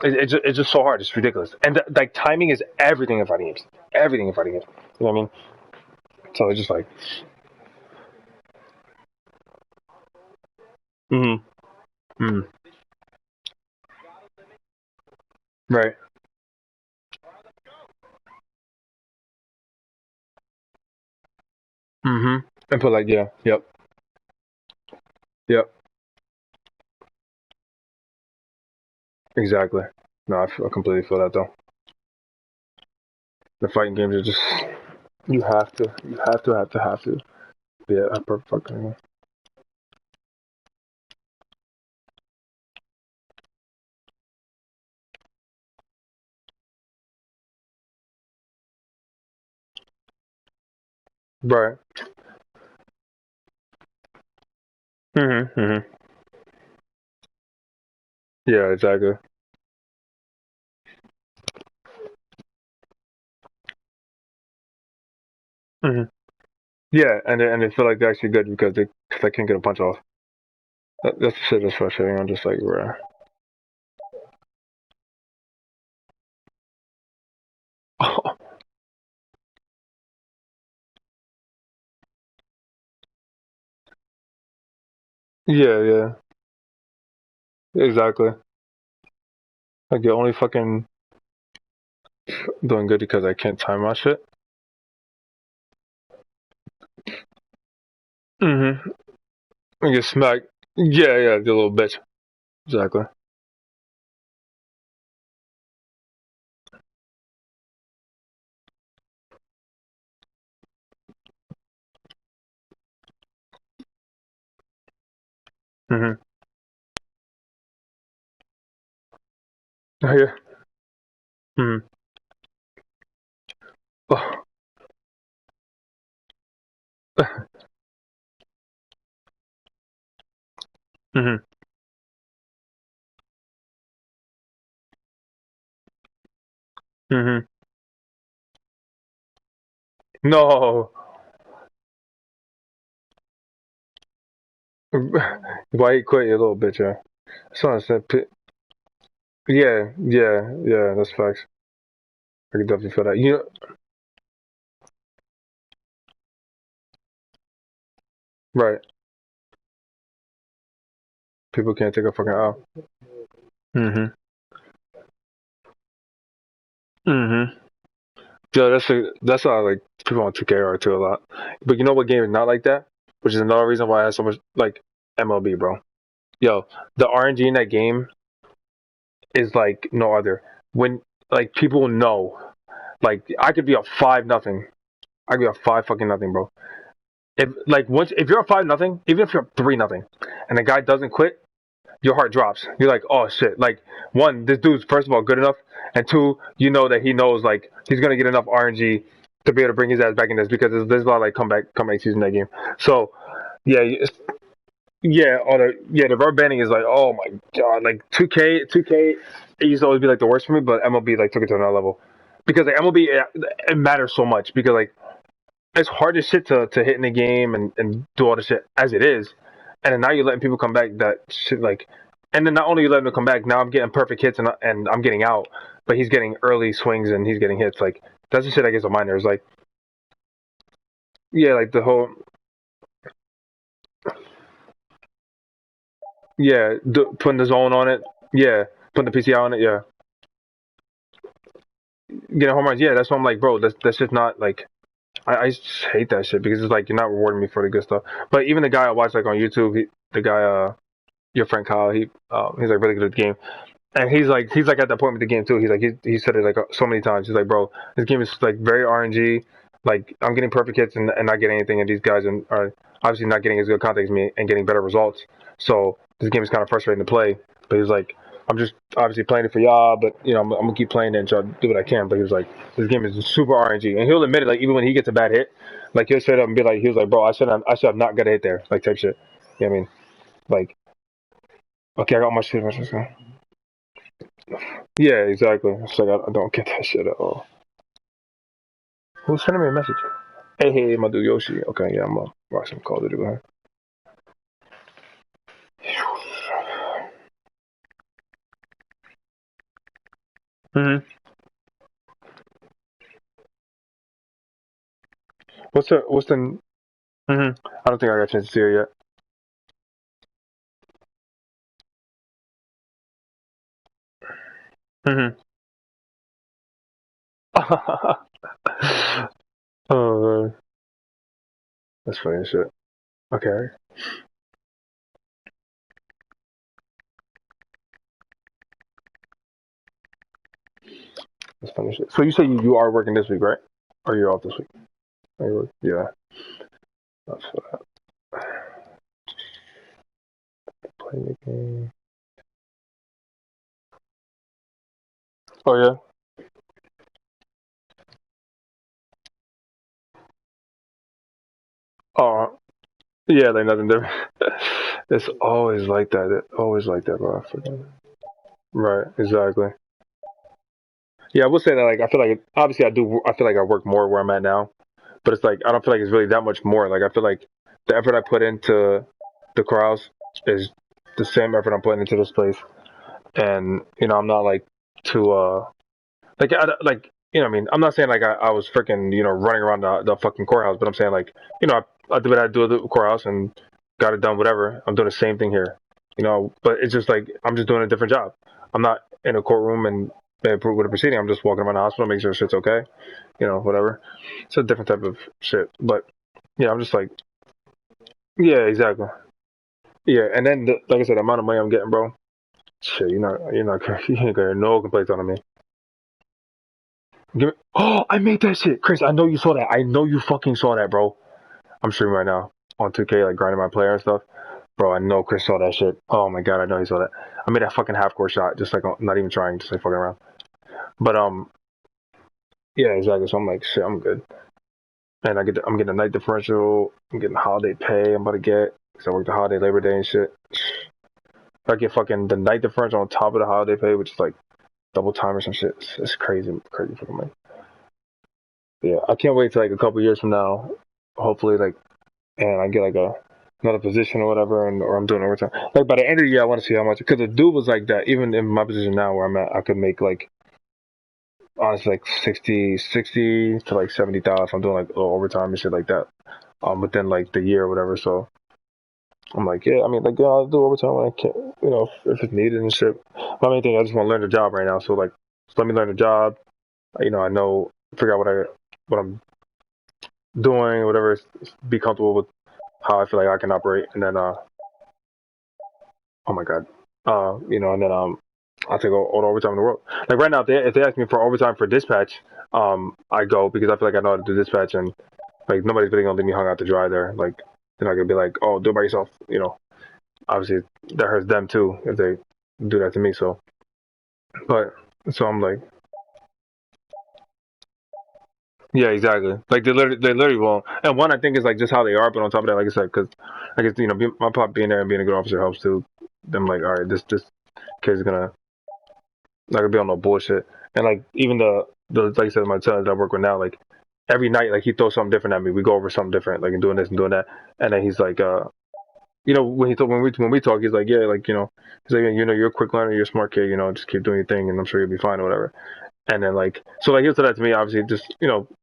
it's just so hard. It's ridiculous. And like timing is everything in fighting games. Everything in fighting games. You know what I mean? So it's just like, mm-hmm, mm, right, mm-hmm. And put like, yeah, yep, yep, exactly. No, I completely feel that though. The fighting games are just you have to be a perfect fucking right. Mm-hmm, mm-hmm. Yeah, exactly. Mm-hmm. Yeah, and they feel like they're actually good because they can't get a punch off. That's the shit that's frustrating. I'm just like, bruh. Yeah, yeah, exactly. Like you're only fucking doing good because I can't time my shit. Mm-hmm. And get smacked. Yeah, yeah, the little bitch. Exactly. Mm-hmm. Oh, yeah. Mm-hmm. Oh. Mm-hmm. Mm-hmm. No. Why you quit, you little bitch? Yeah. Someone said, yeah, yeah, yeah. That's facts. I can definitely feel that. You know, right? People can't take a fucking L. Mm-hmm. Mm-hmm. Yeah, that's how like people on 2K are too a lot. But you know what game is not like that? Which is another reason why I have so much like MLB, bro. Yo, the RNG in that game is like no other. When like people know, like I could be a 5-0. I could be a 5 fucking 0, bro. If like once if you're a 5-0, even if you're up 3-0, and the guy doesn't quit, your heart drops. You're like, oh shit. Like one, this dude's first of all good enough, and two, you know that he knows like he's gonna get enough RNG to be able to bring his ass back in this because there's a lot of like comeback season in that game. So yeah, the rubber banding is like, oh my god, like 2K, it used to always be like the worst for me, but MLB like took it to another level because like MLB it matters so much because like it's hard as shit to hit in the game and do all the shit as it is, and then now you're letting people come back that shit like, and then not only you letting them come back, now I'm getting perfect hits and I'm getting out, but he's getting early swings and he's getting hits like that's the shit that gets on my nerves like yeah like the whole putting the zone on it yeah putting the PCI on it yeah getting home runs yeah that's why I'm like bro that's just not like I just hate that shit because it's like you're not rewarding me for the good stuff. But even the guy I watch like on YouTube, the guy your friend Kyle, he's like really good at the game, and he's like at that point with the game too. He's like he said it like so many times. He's like, bro, this game is like very RNG. Like I'm getting perfect hits and not getting anything, and these guys are obviously not getting as good contact as me and getting better results. So this game is kind of frustrating to play. But he's like, I'm just obviously playing it for y'all, but you know I'm gonna keep playing it and try to do what I can. But he was like, this game is super RNG, and he'll admit it. Like even when he gets a bad hit, like he'll straight up and be like, he was like, bro, I should have not got a hit there, like type shit. You know what I mean? Like, okay, I got my shit. Yeah, exactly. It's like I don't get that shit at all. Who's sending me a message? Hey, my dude Yoshi. Okay, yeah, I'm gonna watch some Call of Duty with him. Mm-hmm. What's the? Mm-hmm. I don't think I got a chance to see her yet. Mm-hmm. Oh, man. That's funny as shit. Okay, that's funny as shit. So you say you are working this week, right? Or you're off this week? Yeah, that's for that. Playing the game. Oh yeah. Oh yeah, like nothing different. It's always like that. It always like that, bro. I forget. Right, exactly. Yeah, I will say that like I feel like obviously I do. I feel like I work more where I'm at now, but it's like I don't feel like it's really that much more. Like I feel like the effort I put into the corrals is the same effort I'm putting into this place, and I'm not like too like like I mean I'm not saying like I was freaking running around the fucking courthouse, but I'm saying like I do what I do at the courthouse and got it done. Whatever, I'm doing the same thing here, But it's just like I'm just doing a different job. I'm not in a courtroom and with a proceeding. I'm just walking around the hospital, making sure shit's okay, whatever. It's a different type of shit, but yeah, I'm just like yeah, exactly. Yeah, and then like I said, the amount of money I'm getting, bro. Shit, you're not you ain't gonna hear no complaints on me. Oh, I made that shit, Chris. I know you saw that. I know you fucking saw that, bro. I'm streaming right now on 2K, like grinding my player and stuff. Bro, I know Chris saw that shit. Oh my god, I know he saw that. I made that fucking half court shot, just like not even trying, just like fucking around. But yeah, exactly. So I'm like, shit, I'm good. And I'm getting a night differential. I'm getting holiday pay. I'm about to get because I work the holiday Labor Day and shit. I get fucking the night differential on top of the holiday pay, which is like double time or some shit. It's crazy, crazy fucking money. Yeah, I can't wait till like a couple years from now. Hopefully, like, and I get like another position or whatever, or I'm doing overtime. Like by the end of the year, I want to see how much. Because the dude was like that. Even in my position now, where I'm at, I could make like honestly like 60 to like 70,000 if I'm doing like overtime and shit like that. Within like the year or whatever. So I'm like, yeah, I mean, like, yeah, I'll do overtime when I can, if it's needed and shit. My main thing, I just want to learn the job right now. So like, just let me learn the job. I know, figure out what I'm doing, whatever. Be comfortable with how I feel like I can operate, and then oh my god, and then I'll take all the overtime in the world. Like right now, if they ask me for overtime for dispatch, I go because I feel like I know how to do dispatch, and like nobody's really gonna leave me hung out to dry there. Like they're not gonna be like, oh, do it by yourself. Obviously that hurts them too if they do that to me. So, but so I'm like, yeah, exactly. Like they literally won't. And one I think is like just how they are, but on top of that, like I said, because I guess my pop being there and being a good officer helps too. I'm like, all right, this kid's gonna not gonna be on no bullshit. And like even the like I said, my son that I work with now, like every night, like he throws something different at me. We go over something different, like doing this and doing that. And then he's like, when we talk, he's like, yeah, like he's like, you're a quick learner, you're a smart kid, just keep doing your thing, and I'm sure you'll be fine or whatever. And then like, so like he'll say that to me, obviously, just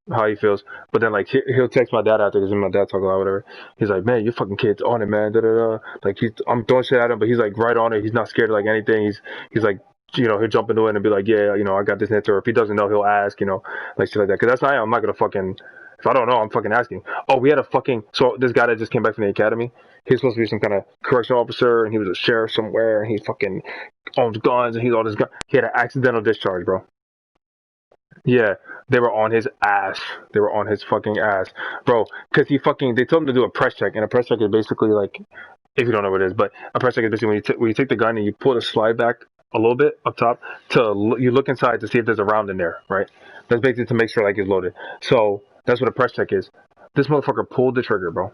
how he feels. But then like he'll text my dad after because my dad talk a lot, whatever. He's like, man, your fucking kid's on it, man. Da da da. Like I'm throwing shit at him, but he's like right on it. He's not scared of like anything. He's like, he'll jump into it and be like, yeah, I got this answer. Or if he doesn't know, he'll ask, like shit like that. Because that's not, I'm not gonna fucking. If I don't know, I'm fucking asking. Oh, we had a fucking. So this guy that just came back from the academy, he was supposed to be some kind of correctional officer, and he was a sheriff somewhere, and he fucking owns guns, and he's all this gun. He had an accidental discharge, bro. Yeah, they were on his ass. They were on his fucking ass, bro. Because they told him to do a press check, and a press check is basically like, if you don't know what it is, but a press check is basically when you take the gun and you pull the slide back a little bit up top you look inside to see if there's a round in there, right? That's basically to make sure like it's loaded. So that's what a press check is. This motherfucker pulled the trigger, bro.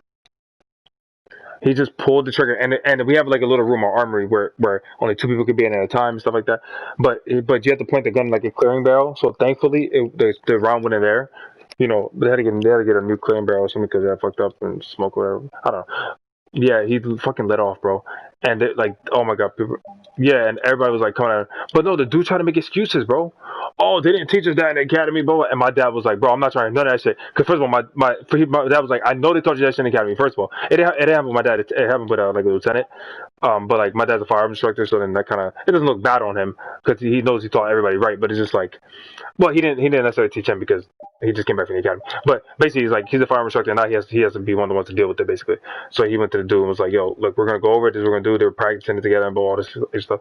He just pulled the trigger, and we have like a little room or armory where only two people could be in at a time and stuff like that. But you have to point the gun like a clearing barrel. So thankfully, the round went in there. They had to get a new clearing barrel or something because they fucked up and smoke or whatever. I don't know. Yeah, he fucking let off, bro. And like, oh my god, people. Yeah, and everybody was like coming at him. But no, the dude tried to make excuses, bro. Oh, they didn't teach us that in the academy, bro. And my dad was like, bro, I'm not trying none of that shit. Because first of all, my dad was like, I know they taught you that shit in the academy. First of all, it happened with my dad. It happened with like a lieutenant. But like my dad's a firearms instructor, so then that kind of it doesn't look bad on him because he knows he taught everybody right. But it's just like, well, he didn't necessarily teach him because he just came back from the academy. But basically, he's a firearms instructor, and now he has to be one of the ones to deal with it basically. So he went to the dude and was like, yo, look, we're gonna go over it. This is what we're gonna do. They were practicing it together and all this stuff.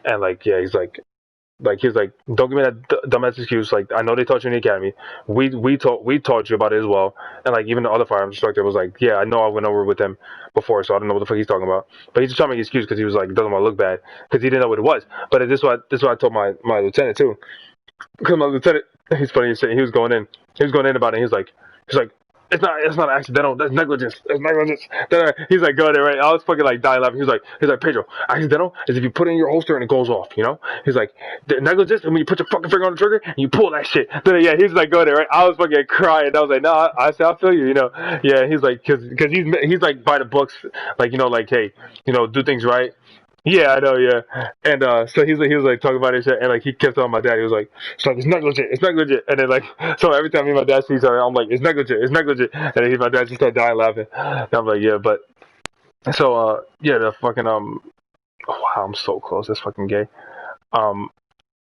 And like, yeah, he's like, don't give me that dumbass excuse. Like, I know they taught you in the academy. We taught you about it as well. And like, even the other firearms instructor was like, yeah, I know I went over with him before, so I don't know what the fuck he's talking about. But he's just trying to make an excuse because he was like, doesn't want to look bad because he didn't know what it was. But this is what I told my lieutenant too. Because my lieutenant, he's funny. He was going in. He was going in about it. He's like, it's not accidental. That's negligence. That's negligence. He's like, go there, right? I was fucking like dying laughing. He's like, Pedro, accidental is if you put it in your holster and it goes off. He's like, the negligence and when you put your fucking finger on the trigger and you pull that shit. Yeah, he's like, go there, right? I was fucking crying. I was like, no, I said, I feel you. Yeah, he's like, because he's like by the books, like like, hey, do things right. Yeah, I know. Yeah, and so he was like talking about it shit, and like he kept telling my dad, he was like, it's negligent, it's negligent, and then like so every time me and my dad sees her, I'm like, it's negligent, it's negligent, and then my dad just started dying laughing. And I'm like, yeah, but so yeah, the fucking oh, wow, I'm so close. That's fucking gay.